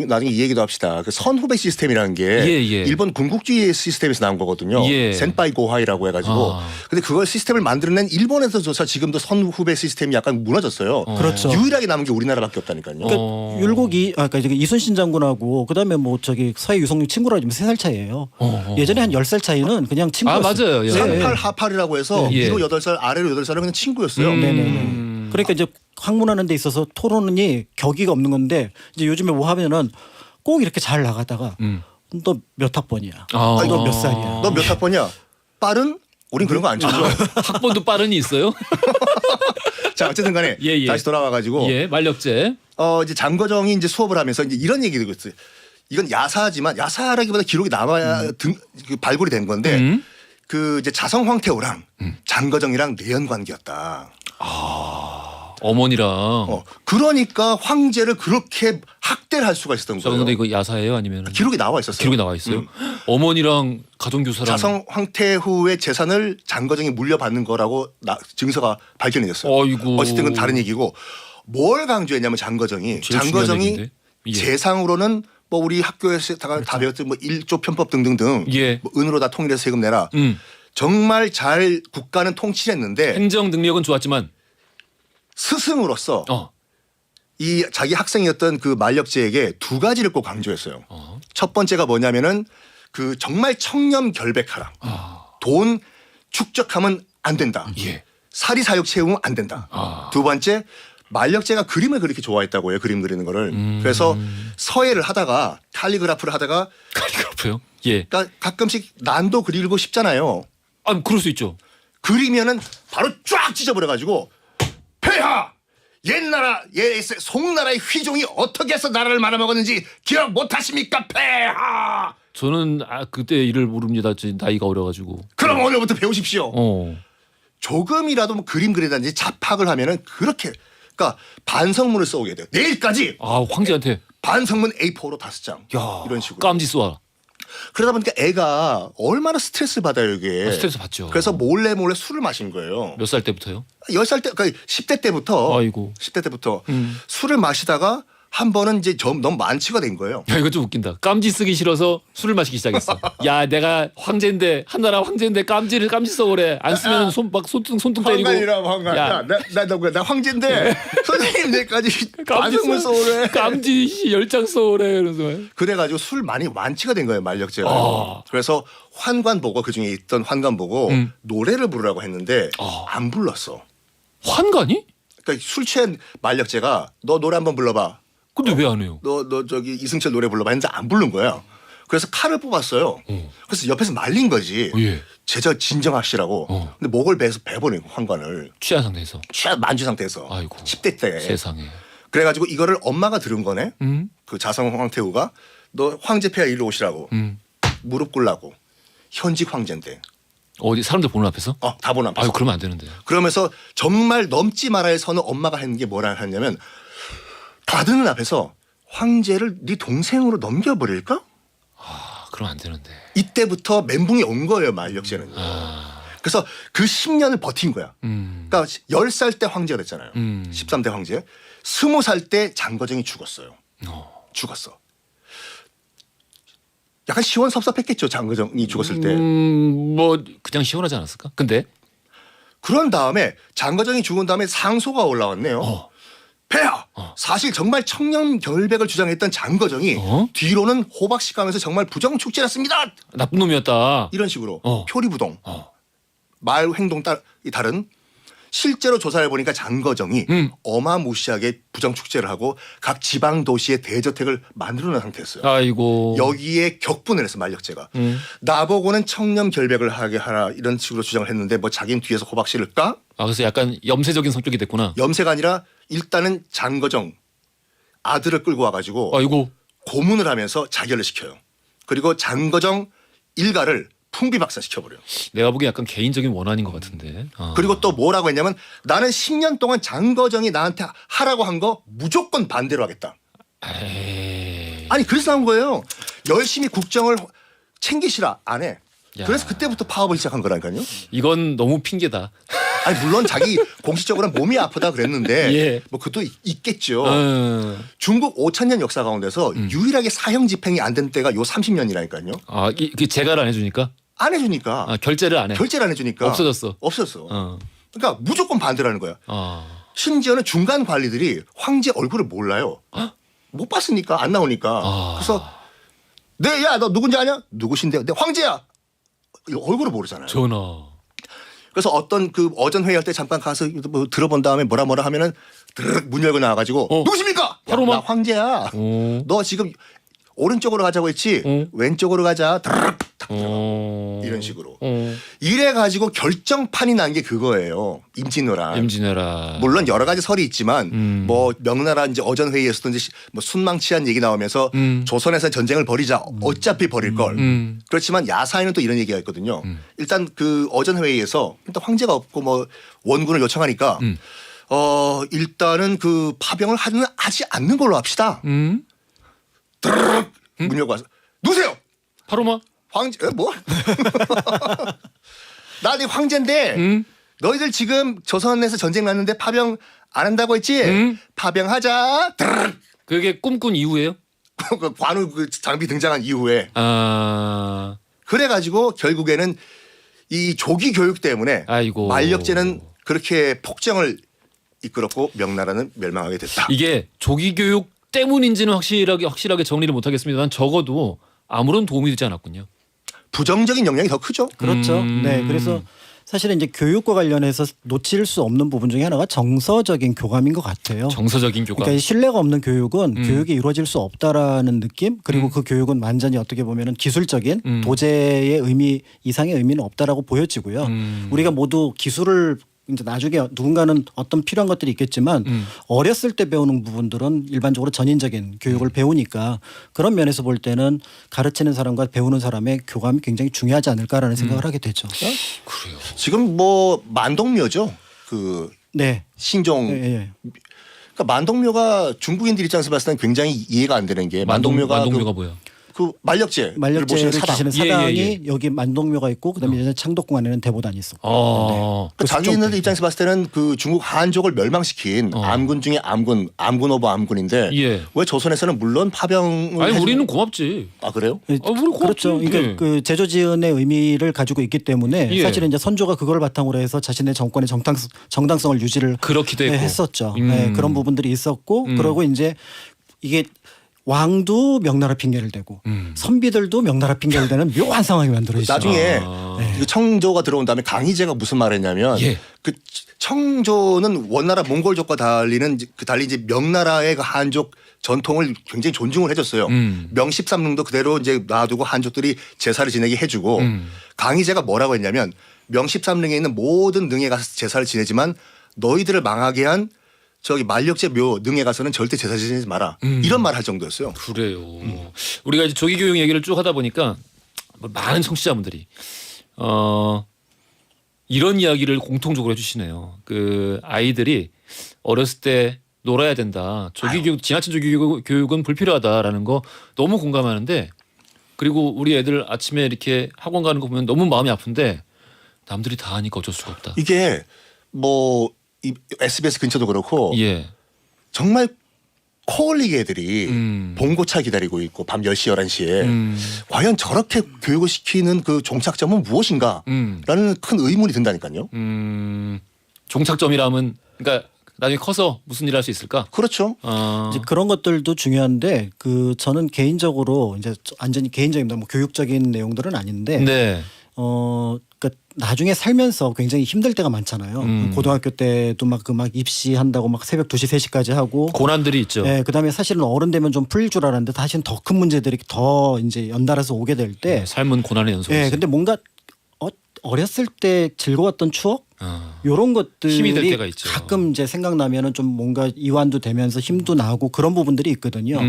나중에 이 얘기도 합시다. 그 선후배 시스템이라는 게 예. 일본 군국주의 시스템에서 나온 거거든요. 예. 센파이 고하이라고 해가지고. 근데 그걸 시스템을 만들어낸 일본에서조차 지금도 선후배 시스템이 약간 무너졌어요. 그렇죠. 유일하게 남은 게 우리나라밖에 없다니까요. 그러니까 율곡이 아까 이순신 장군하고 그다음에 뭐 저기 서해 유성룡 친구라면 3살 차이예요. 예전에 한 10살 차이는 그냥 친구였어요. 맞아요. 예. 상팔 하팔이라고 해서 예. 위로 8살 아래로 8살은 그냥 친구였어요. 네네네. 그러니까 이제 학문하는 데 있어서 토론이 격의가 없는 건데 이제 요즘에 뭐 하면은 꼭 이렇게 잘 나가다가 너 몇 학번이야? 너 몇 살이야? 너 몇 학번이야? 빠른? 우린 그런 거 안 쳐줘. 학번도 빠른이 있어요? 자, 어쨌든 간에 예. 다시 돌아와가지고 예, 만력제. 이제 장거정이 이제 수업을 하면서 이제 이런 얘기를 했어요. 이건 야사하지만 야사라기보다 기록이 남아야 발굴이 된 건데 그 이제 자성 황태호랑 장거정이랑 내연 관계였다. 어머니랑. 그러니까 황제를 그렇게 학대를 할 수가 있었던 저 거예요. 근데 이거 야사예요 아니면 기록이 나와 있었어요. 기록이 나와 있어요? 어머니랑 가정교사랑. 자성 황태후의 재산을 장거정이 물려받는 거라고 증서가 발견이 됐어요. 어이구. 어쨌든 그건 다른 얘기고 뭘 강조했냐면 장거정이 제일 중요한 얘기인데. 예. 재상으로는 뭐 우리 학교에서 다 배웠던 뭐 1조 편법 등등등 예. 뭐 은으로 다 통일해서 세금 내라. 정말 잘 국가는 통치했는데 행정 능력은 좋았지만 스승으로서 이 자기 학생이었던 그 만력제에게 두 가지를 꼭 강조했어요. 첫 번째가 뭐냐면은 그 정말 청렴 결백하라. 돈 축적하면 안 된다. 예. 사리사욕 채우면 안 된다. 두 번째 만력제가 그림을 그렇게 좋아했다고 해요. 그림 그리는 거를. 그래서 서예를 하다가 칼리그라프를 하다가 칼리그라프요? 예. 그러니까 가끔씩 난도 그리고 싶잖아요. 그럴 수 있죠. 그리면은 바로 쫙 찢어버려가지고 폐하 옛나라 송나라의 휘종이 어떻게 해서 나라를 말아먹었는지 기억 못하십니까 폐하. 저는 그때 일을 모릅니다. 나이가 어려가지고. 그럼 오늘부터 배우십시오. 어. 조금이라도 뭐 그림 그리다든지 잡학을 하면은 그렇게 그러니까 반성문을 써오게 돼요. 내일까지 황제한테 반성문 A4로 5장 이런 식으로. 깜지 쏘아. 그러다 보니까 애가 얼마나 스트레스 받아요 이게. 스트레스 받죠. 그래서 몰래 술을 마신 거예요. 몇 살 때부터요? 10살 때, 그러니까 10대 때부터. 아이고. 10대 때부터 술을 마시다가 한 번은 이제 너무 만취가 된 거예요. 야 이거 좀 웃긴다. 깜지 쓰기 싫어서 술을 마시기 시작했어. 야 내가 황제인데 한나라 황제인데 깜지 써오래. 안 쓰면 손등 때리고. 황관이라. 나 황제인데 선생님 내까지 반성문 써오래. 깜지 10장 써오래. 그래서. 그래가지고 술 많이 완치가 된 거예요 만력제가. 그래서 환관 보고 그 중에 있던 환관 보고 노래를 부르라고 했는데 안 불렀어. 환관이? 그러니까 술 취한 만력제가 너 노래 한번 불러봐. 근데 왜 안 해요? 너 저기 이승철 노래 불러봐 했는데 안 부른 거야. 그래서 칼을 뽑았어요. 그래서 옆에서 말린 거지. 예. 제자 진정하시라고. 근데 목을 베서 베버린 환관을. 취한 상태에서. 만취 상태에서. 아이고. 10대 때. 세상에. 그래가지고 이거를 엄마가 들은 거네. 음. 그 자성 황태후가 너 황제 폐하 이리 오시라고 무릎 꿇라고 현직 황제인데. 어디 사람들 보는 앞에서? 다 보는 앞에서. 아유 그러면 안 되는데. 그러면서 정말 넘지 말아야 할 선을 엄마가 했는 게 뭐라 하냐면 다 듣는 앞에서 황제를 네 동생으로 넘겨버릴까? 그러면 안 되는데. 이때부터 멘붕이 온 거예요, 만력제는. 그래서 그 10년을 버틴 거야. 그러니까 10살 때 황제가 됐잖아요. 13대 황제. 20살 때 장거정이 죽었어요. 죽었어. 약간 시원섭섭했겠죠, 장거정이 죽었을 때. 뭐 그냥 시원하지 않았을까? 근데 그런 다음에 장거정이 죽은 다음에 상소가 올라왔네요. 폐하! 사실 정말 청렴결백을 주장했던 장거정이 뒤로는 호박씨 가면서 정말 부정축제였습니다. 나쁜 놈이었다. 이런 식으로 표리부동. 말 행동 다른 실제로 조사를 보니까 장거정이 어마무시하게 부정축제를 하고 각 지방 도시의 대저택을 만들어 놓은 상태였어요. 아이고. 여기에 격분을 해서 만력제가 나보고는 청렴결백을 하게 하라 이런 식으로 주장을 했는데 뭐 자기는 뒤에서 호박씨를 까? 그래서 약간 염세적인 성격이 됐구나. 염세가 아니라 일단은 장거정 아들을 끌고 와가지고 아이고. 고문을 하면서 자결을 시켜요. 그리고 장거정 일가를 풍비박산시켜버려요. 내가 보기엔 약간 개인적인 원한인 것 같은데. 그리고 또 뭐라고 했냐면 나는 10년 동안 장거정이 나한테 하라고 한 거 무조건 반대로 하겠다. 에이. 아니 그래서 나온 거예요. 열심히 국정을 챙기시라 안 해. 야. 그래서 그때부터 파업을 시작한 거라니까요. 이건 너무 핑계다. 아니 물론 자기 공식적으로는 몸이 아프다 그랬는데 예. 뭐 그것도 있겠죠. 중국 5,000년 역사 가운데서 유일하게 사형 집행이 안 된 때가 요 30년이라니까요. 그 재가를 안 해주니까? 안 해주니까. 결제를 안 해. 결제를 안 해주니까. 없어졌어. 없었어. 그러니까 무조건 반대라는 거야. 어. 심지어는 중간 관리들이 황제 얼굴을 몰라요. 못 봤으니까 안 나오니까. 그래서 네, 야, 너 누군지 아냐? 누구신데요? 네, 황제야. 얼굴을 모르잖아요. 전화. 그래서 어떤 그 어전 회의할 때 잠깐 가서 뭐 들어본 다음에 뭐라 하면은 드르륵 문 열고 나와가지고 누구십니까? 바로 나 막 황제야. 너 지금 오른쪽으로 가자고 했지? 왼쪽으로 가자. 드르륵 탁 들어가. 이런 식으로. 이래 가지고 결정판이 난 게 그거예요. 임진왜란. 임진왜란. 물론 여러 가지 설이 있지만 뭐 명나라 이제 어전 회의에서도 이제 뭐 순망치한 얘기 나오면서 조선에서 전쟁을 벌이자 어차피 벌일 걸. 그렇지만 야사에는 또 이런 얘기가 있거든요. 일단 그 어전 회의에서 일단 황제가 없고 뭐 원군을 요청하니까 일단은 그 파병을 하지 않는 걸로 합시다. 드르륵 문 열고 와서 누구세요? 파로마? 황제 뭐? 나 네 황제인데 너희들 지금 조선에서 전쟁 났는데 파병 안 한다고 했지? 파병하자. 드르륵. 그게 꿈꾼 이후에요? 그 관우 그 장비 등장한 이후에 그래가지고 결국에는 이 조기 교육 때문에 아이고. 만력제는 그렇게 폭정을 이끌었고 명나라는 멸망하게 됐다. 이게 조기 교육 때문인지는 확실하게 정리를 못하겠습니다만 적어도 아무런 도움이 되지 않았군요. 부정적인 영향이 더 크죠. 그렇죠. 네, 그래서 사실은 이제 교육과 관련해서 놓칠 수 없는 부분 중에 하나가 정서적인 교감인 것 같아요. 정서적인 교감. 그러니까 이 신뢰가 없는 교육은 교육이 이루어질 수 없다라는 느낌, 그리고 그 교육은 완전히 어떻게 보면은 기술적인 도제의 의미 이상의 의미는 없다라고 보여지고요. 우리가 모두 기술을 이제 나중에 누군가는 어떤 필요한 것들이 있겠지만 어렸을 때 배우는 부분들은 일반적으로 전인적인 교육을 배우니까 그런 면에서 볼 때는 가르치는 사람과 배우는 사람의 교감이 굉장히 중요하지 않을까라는 생각을 하게 되죠. 그래요. 지금 뭐 만동묘죠. 그 네. 신종. 예. 그러니까 만동묘가 중국인들 입장에서 봤을 때는 굉장히 이해가 안 되는 게 만동묘가 뭐야? 그 만력제를 만력제를 지시는 사당이 예. 여기 만동묘가 있고 그다음에 이제 창덕궁 안에는 대보단이 있었고. 그 자기네들 입장에서 봤을 때는 그 중국 한족을 멸망시킨 암군 중에 암군 오브 암군인데 예. 왜 조선에서는 물론 파병을 아니 우리는 고맙지. 아 그래요? 우리 고맙지. 그렇죠. 그러니까 예. 그 제조지은의 의미를 가지고 있기 때문에 예. 사실은 이제 선조가 그걸 바탕으로 해서 자신의 정권의 정당성을 유지를 그렇기도 했고. 했었죠. 네, 그런 부분들이 있었고 그러고 이제 이게 왕도 명나라 핑계를 대고 선비들도 명나라 핑계를 대는 묘한 상황이 만들어지죠. 나중에 이 청조가 들어온 다음에 강희제가 무슨 말을 했냐면 예. 그 청조는 원나라 몽골족과 달리 이제 명나라의 그 한족 전통을 굉장히 존중을 해줬어요. 명십삼릉도 그대로 이제 놔두고 한족들이 제사를 지내게 해주고 강희제가 뭐라고 했냐면 명십삼릉에 있는 모든 능에 가서 제사를 지내지만 너희들을 망하게 한 저기 만력제 묘 능에 가서는 절대 제사 지내지 마라. 이런 말 할 정도였어요. 그래요. 우리가 이제 조기 교육 얘기를 쭉 하다 보니까 많은 청취자분들이 이런 이야기를 공통적으로 해주시네요. 그 아이들이 어렸을 때 놀아야 된다. 조기 교육, 지나친 조기 교육은 불필요하다라는 거 너무 공감하는데, 그리고 우리 애들 아침에 이렇게 학원 가는 거 보면 너무 마음이 아픈데 남들이 다 하니까 어쩔 수가 없다. 이게 뭐 이 SBS 근처도 그렇고 예. 정말 코올리게 애들이 봉고차 기다리고 있고 밤 10시 11시에 과연 저렇게 교육을 시키는 그 종착점은 무엇인가 라는 큰 의문이 든다니까요. 종착점이라면 그러니까 나중에 커서 무슨 일 할 수 있을까? 그렇죠. 이제 그런 것들도 중요한데 그 저는 개인적으로 이제 완전히 개인적인 뭐 교육적인 내용들은 아닌데 네. 그러니까 나중에 살면서 굉장히 힘들 때가 많잖아요. 고등학교 때도 막 입시한다고 막 새벽 2시 3시까지 하고 고난들이 있죠. 네, 그다음에 사실은 어른 되면 좀 풀릴 줄 알았는데 사실은 더 큰 문제들이 더 이제 연달아서 오게 될 때 삶은 고난의 연속이죠. 네, 근데 뭔가 어렸을 때 즐거웠던 추억 요런 것들이 힘이 될 때가 있죠. 가끔 이제 생각나면은 좀 뭔가 이완도 되면서 힘도 나고 그런 부분들이 있거든요.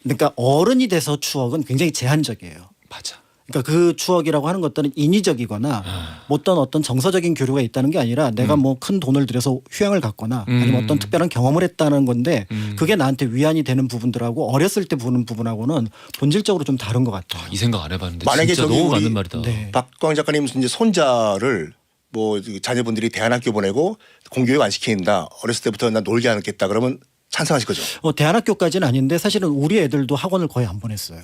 그러니까 어른이 돼서 추억은 굉장히 제한적이에요. 맞아. 그러니까 그 추억이라고 하는 것들은 인위적이거나 어떤 정서적인 교류가 있다는 게 아니라 내가 뭐 큰 돈을 들여서 휴양을 갔거나 아니면 어떤 특별한 경험을 했다는 건데 그게 나한테 위안이 되는 부분들하고 어렸을 때 보는 부분하고는 본질적으로 좀 다른 것 같아요. 이 생각 안 해봤는데 만약에 진짜 저기 너무 우리 맞는 말이다. 네. 박광 작가님 이제 손자를 뭐 자녀분들이 대안학교 보내고 공교육 안 시킨다. 어렸을 때부터 난 놀게 안 했겠다. 그러면 찬성하실 거죠? 대안학교까지는 아닌데 사실은 우리 애들도 학원을 거의 안 보냈어요.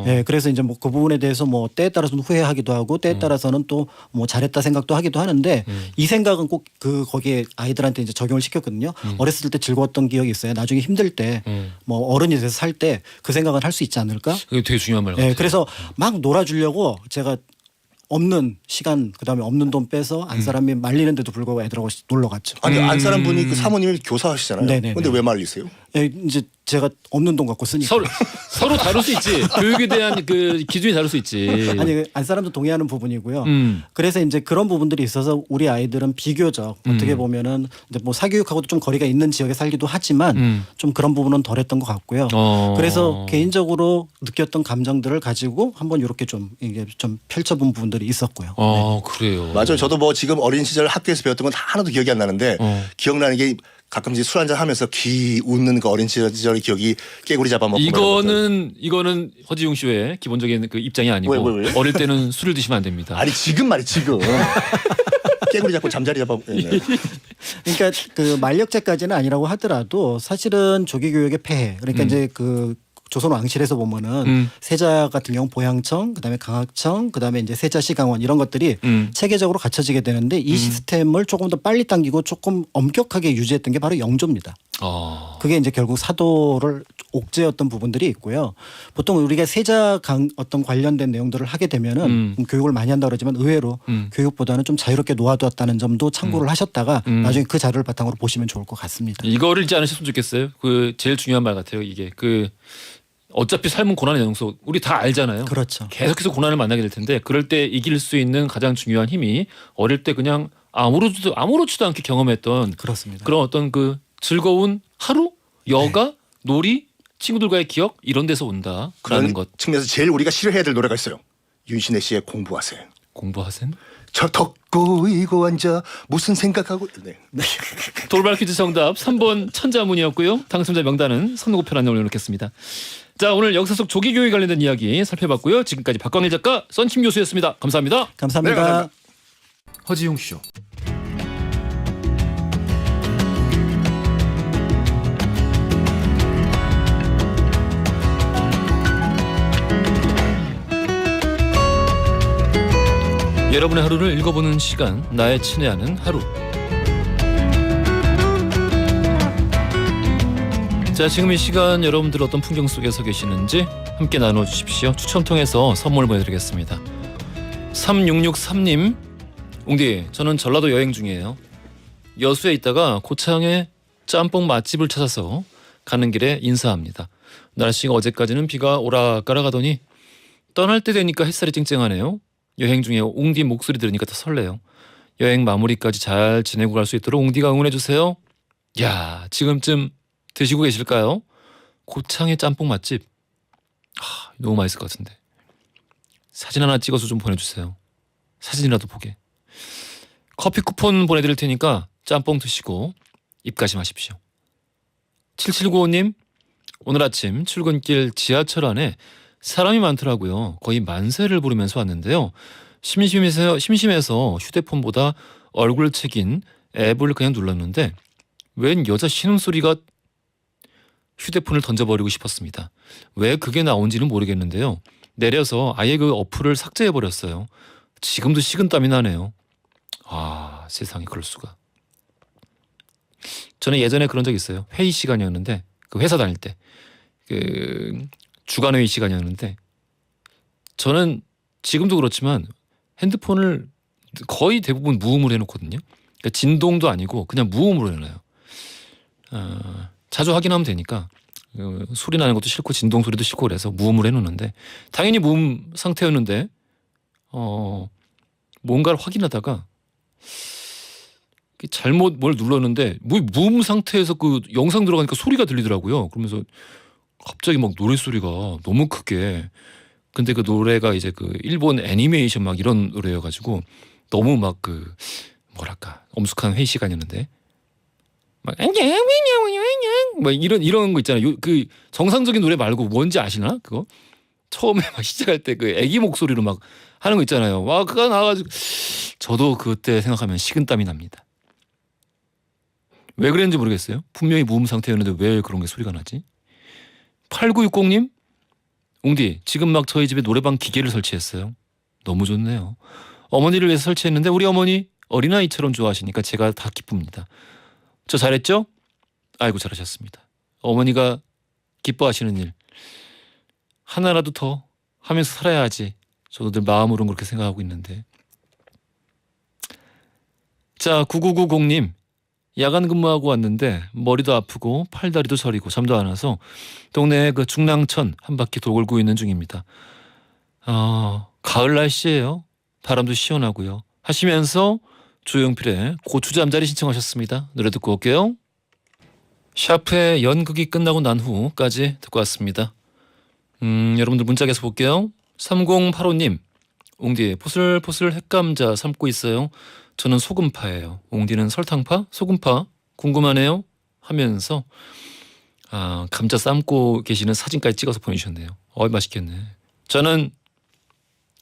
네, 그래서 이제 뭐 그 부분에 대해서 뭐 때에 따라서는 후회하기도 하고 때에 따라서는 또 뭐 잘했다 생각도 하기도 하는데 이 생각은 꼭 거기에 아이들한테 이제 적용을 시켰거든요. 어렸을 때 즐거웠던 기억이 있어요. 나중에 힘들 때 뭐 어른이 돼서 살 때 그 생각은 할 수 있지 않을까? 그게 되게 중요한 말 같아요. 네, 그래서 막 놀아주려고 제가 없는 시간 그다음에 없는 돈 빼서 안 사람이 말리는데도 불구하고 애들하고 놀러 갔죠. 아니 안 사람 분이 그 사모님이 교사하시잖아요. 네네네. 근데 왜 말리세요? 네, 이제 제가 없는 돈 갖고 쓰니까. 서로 다룰 수 있지. 교육에 대한 그 기준이 다를 수 있지. 아니 안 사람도 동의하는 부분이고요. 음. 그래서 이제 그런 부분들이 있어서 우리 아이들은 비교적 어떻게 보면은 이제 뭐 사교육하고도 좀 거리가 있는 지역에 살기도 하지만 좀 그런 부분은 덜했던 것 같고요. 그래서 개인적으로 느꼈던 감정들을 가지고 한번 이렇게 좀 이게 좀 펼쳐본 부분들이 있었고요. 그래요. 맞아요. 저도 뭐 지금 어린 시절 학교에서 배웠던 건 하나도 기억이 안 나는데 기억나는 게 가끔 이제 술 한잔 하면서 귀 웃는 그 어린 시절의 기억이 깨구리 잡아먹고 이거는 허지웅 씨의 기본적인 그 입장이 아니고 왜? 어릴 때는 술을 드시면 안 됩니다. 아니 지금 말이 지금 깨구리 잡고 잠자리 잡아. 네. 그러니까 그 만력제까지는 아니라고 하더라도 사실은 조기 교육의 폐해. 그러니까 이제 그 조선 왕실에서 보면은 세자 같은 경우 보양청, 그다음에 강학청, 그다음에 이제 세자시강원 이런 것들이 체계적으로 갖춰지게 되는데 이 시스템을 조금 더 빨리 당기고 조금 엄격하게 유지했던 게 바로 영조입니다. 그게 이제 결국 사도를 옥죄였던 부분들이 있고요. 보통 우리가 세자 어떤 관련된 내용들을 하게 되면은 교육을 많이 한다 그러지만 의외로 교육보다는 좀 자유롭게 놓아두었다는 점도 참고를 하셨다가 나중에 그 자료를 바탕으로 보시면 좋을 것 같습니다. 이거를 잊지 않으셨으면 좋겠어요. 그 제일 중요한 말 같아요. 이게 그 어차피 삶은 고난의 연속. 우리 다 알잖아요. 그렇죠. 계속해서 고난을 만나게 될 텐데 그럴 때 이길 수 있는 가장 중요한 힘이 어릴 때 그냥 아무렇지도 않게 경험했던 그렇습니다. 그런 어떤 그 즐거운 하루, 여가, 놀이, 친구들과의 기억 이런 데서 온다라는 그런 것. 측면에서 제일 우리가 싫어해야 될 노래가 있어요. 윤신혜 씨의 공부하세요. 공부하세요? 저 덮고 이고 앉아 무슨 생각하고. 네. 돌발 퀴즈 정답 3번 천자문이었고요. 당첨자 명단은 선거표란에 올려놓겠습니다. 자, 오늘 역사 속 조기 교육 관련된 이야기 살펴봤고요. 지금까지 박광일 작가, 썬킴 교수였습니다. 감사합니다. 감사합니다. 네, 감사합니다. 허지용 쇼. 여러분의 하루를 읽어보는 시간, 나의 친애하는 하루. 자, 지금 이 시간 여러분들 어떤 풍경 속에 서 계시는지 함께 나눠주십시오. 추첨 통해서 선물 보내드리겠습니다. 3663님, 웅디, 저는 전라도 여행 중이에요. 여수에 있다가 고창에 짬뽕 맛집을 찾아서 가는 길에 인사합니다. 날씨가 어제까지는 비가 오락가락하더니 떠날 때 되니까 햇살이 쨍쨍하네요. 여행 중에 웅디 목소리 들으니까 더 설레요. 여행 마무리까지 잘 지내고 갈 수 있도록 웅디가 응원해주세요. 야, 지금쯤 드시고 계실까요? 고창의 짬뽕 맛집. 너무 맛있을 것 같은데. 사진 하나 찍어서 좀 보내주세요. 사진이라도 보게. 커피 쿠폰 보내드릴 테니까 짬뽕 드시고 입가심 하십시오. 7795님, 오늘 아침 출근길 지하철 안에 사람이 많더라고요. 거의 만세를 부르면서 왔는데요. 심심해서 휴대폰보다 얼굴 책인 앱을 그냥 눌렀는데 웬 여자 신음소리가 휴대폰을 던져버리고 싶었습니다. 왜 그게 나온지는 모르겠는데요. 내려서 아예 그 어플을 삭제해버렸어요. 지금도 식은땀이 나네요. 아, 세상에 그럴 수가. 저는 예전에 그런 적 있어요. 회의 시간이었는데 그 회사 다닐 때 그 주간 회의 시간이었는데 저는 지금도 그렇지만 핸드폰을 거의 대부분 무음으로 해놓거든요. 그러니까 진동도 아니고 그냥 무음으로 해놔요. 자주 확인하면 되니까 소리 나는 것도 싫고 진동 소리도 싫고 그래서 무음으로 해놓는데 당연히 무음 상태였는데 뭔가를 확인하다가 잘못 뭘 눌렀는데 무음 상태에서 그 영상 들어가니까 소리가 들리더라고요. 그러면서 갑자기 막 노래소리가 너무 크게, 근데 그 노래가 이제 그 일본 애니메이션 막 이런 노래여가지고 너무 막 그 뭐랄까 엄숙한 회의 시간이었는데 막 이런 거 있잖아요. 그 정상적인 노래 말고 뭔지 아시나? 그거 처음에 막 시작할 때 그 애기 목소리로 막 하는 거 있잖아요. 와, 그거 나와가지고 저도 그때 생각하면 식은땀이 납니다. 왜 그랬는지 모르겠어요. 분명히 무음 상태였는데 왜 그런 게 소리가 나지? 8960님, 웅디 지금 막 저희 집에 노래방 기계를 설치했어요. 너무 좋네요. 어머니를 위해서 설치했는데 우리 어머니 어린아이처럼 좋아하시니까 제가 다 기쁩니다. 저 잘했죠? 아이고 잘하셨습니다. 어머니가 기뻐하시는 일 하나라도 더 하면서 살아야지. 저도 늘 마음으로는 그렇게 생각하고 있는데. 자, 9990님, 야간 근무하고 왔는데 머리도 아프고 팔다리도 저리고 잠도 안 와서 동네 그 중랑천 한 바퀴 돌고 있는 중입니다. 가을 날씨예요. 바람도 시원하고요. 하시면서 조용필의 고추잠자리 신청하셨습니다. 노래 듣고 올게요. 샤프의 연극이 끝나고 난 후까지 듣고 왔습니다. 여러분들 문자 계속 볼게요. 3085님, 옹디 포슬포슬 핵감자 삶고 있어요. 저는 소금파예요. 옹디는 설탕파? 소금파? 궁금하네요. 하면서 감자 삶고 계시는 사진까지 찍어서 보내주셨네요. 맛있겠네. 저는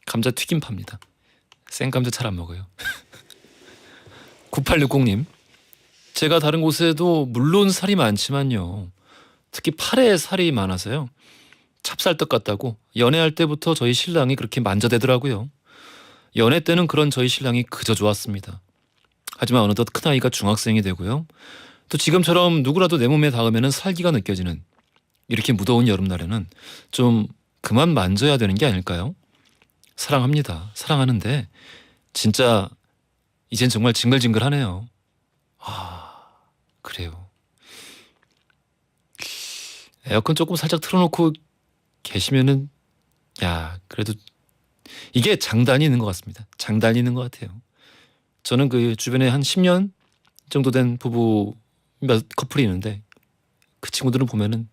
감자 튀김파입니다. 생감자 잘 안 먹어요. 9860님, 제가 다른 곳에도 물론 살이 많지만요. 특히 팔에 살이 많아서요. 찹쌀떡 같다고 연애할 때부터 저희 신랑이 그렇게 만져대더라고요. 연애 때는 그런 저희 신랑이 그저 좋았습니다. 하지만 어느덧 큰아이가 중학생이 되고요. 또 지금처럼 누구라도 내 몸에 닿으면 살기가 느껴지는 이렇게 무더운 여름날에는 좀 그만 만져야 되는 게 아닐까요? 사랑합니다. 사랑하는데 진짜 이젠 정말 징글징글하네요. 그래요. 에어컨 조금 살짝 틀어놓고 계시면은 그래도 이게 장단이 있는 것 같습니다. 장단이 있는 것 같아요. 저는 그 주변에 한 10년 정도 된 부부 몇 커플이 있는데 그 친구들은 보면은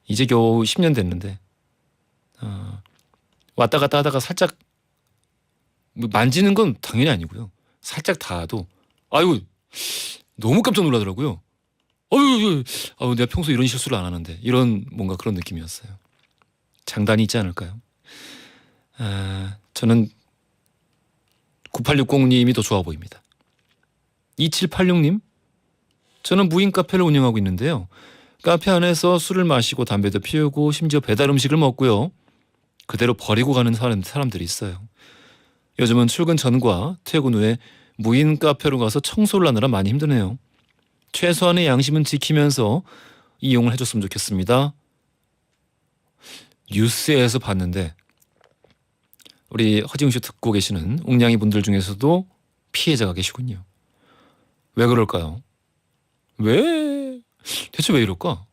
이제 겨우 10년 됐는데 왔다 갔다 하다가 살짝 만지는 건 당연히 아니고요. 살짝 닿아도 너무 깜짝 놀라더라고요. 내가 평소 이런 실수를 안 하는데 이런 뭔가 그런 느낌이었어요. 장단이 있지 않을까요? 저는 9860님이 더 좋아 보입니다. 2786님, 저는 무인 카페를 운영하고 있는데요. 카페 안에서 술을 마시고 담배도 피우고 심지어 배달 음식을 먹고요. 그대로 버리고 가는 사람들이 있어요. 요즘은 출근 전과 퇴근 후에 무인 카페로 가서 청소를 하느라 많이 힘드네요. 최소한의 양심은 지키면서 이용을 해줬으면 좋겠습니다. 뉴스에서 봤는데 우리 허지웅 씨 듣고 계시는 웅냥이 분들 중에서도 피해자가 계시군요. 왜 그럴까요? 대체 왜 이럴까?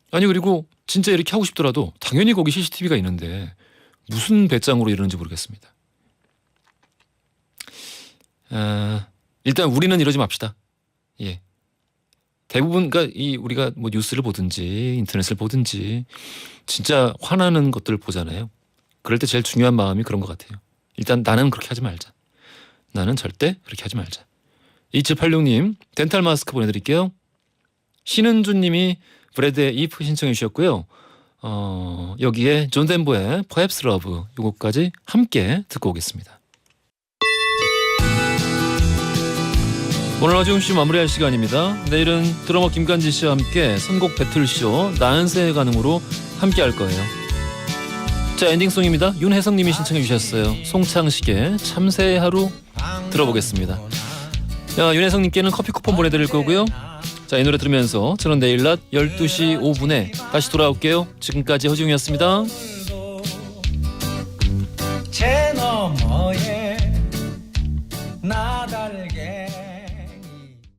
아니, 그리고 진짜 이렇게 하고 싶더라도 당연히 거기 CCTV가 있는데 무슨 배짱으로 이러는지 모르겠습니다. 일단 우리는 이러지 맙시다. 예. 대부분 그러니까 이 우리가 뭐 뉴스를 보든지 인터넷을 보든지 진짜 화나는 것들을 보잖아요. 그럴 때 제일 중요한 마음이 그런 것 같아요. 일단 나는 그렇게 하지 말자. 나는 절대 그렇게 하지 말자. 2786님 덴탈 마스크 보내드릴게요. 신은주님이 브래드의 If 신청해 주셨고요. 여기에 존 덴버의 Perhaps Love 이 곡까지 함께 듣고 오겠습니다. 오늘 어지음씨 마무리할 시간입니다. 내일은 드러머 김간지 씨와 함께 선곡 배틀쇼 나은새의 가능으로 함께 할 거예요. 자, 엔딩송입니다. 윤혜성님이 신청해 주셨어요. 송창식의 참새의 하루 들어보겠습니다. 자, 윤혜성님께는 커피 쿠폰 보내드릴 거고요. 자, 이 노래 들으면서 저는 내일 낮 12시 5분에 다시 돌아올게요. 지금까지 허지웅이었습니다.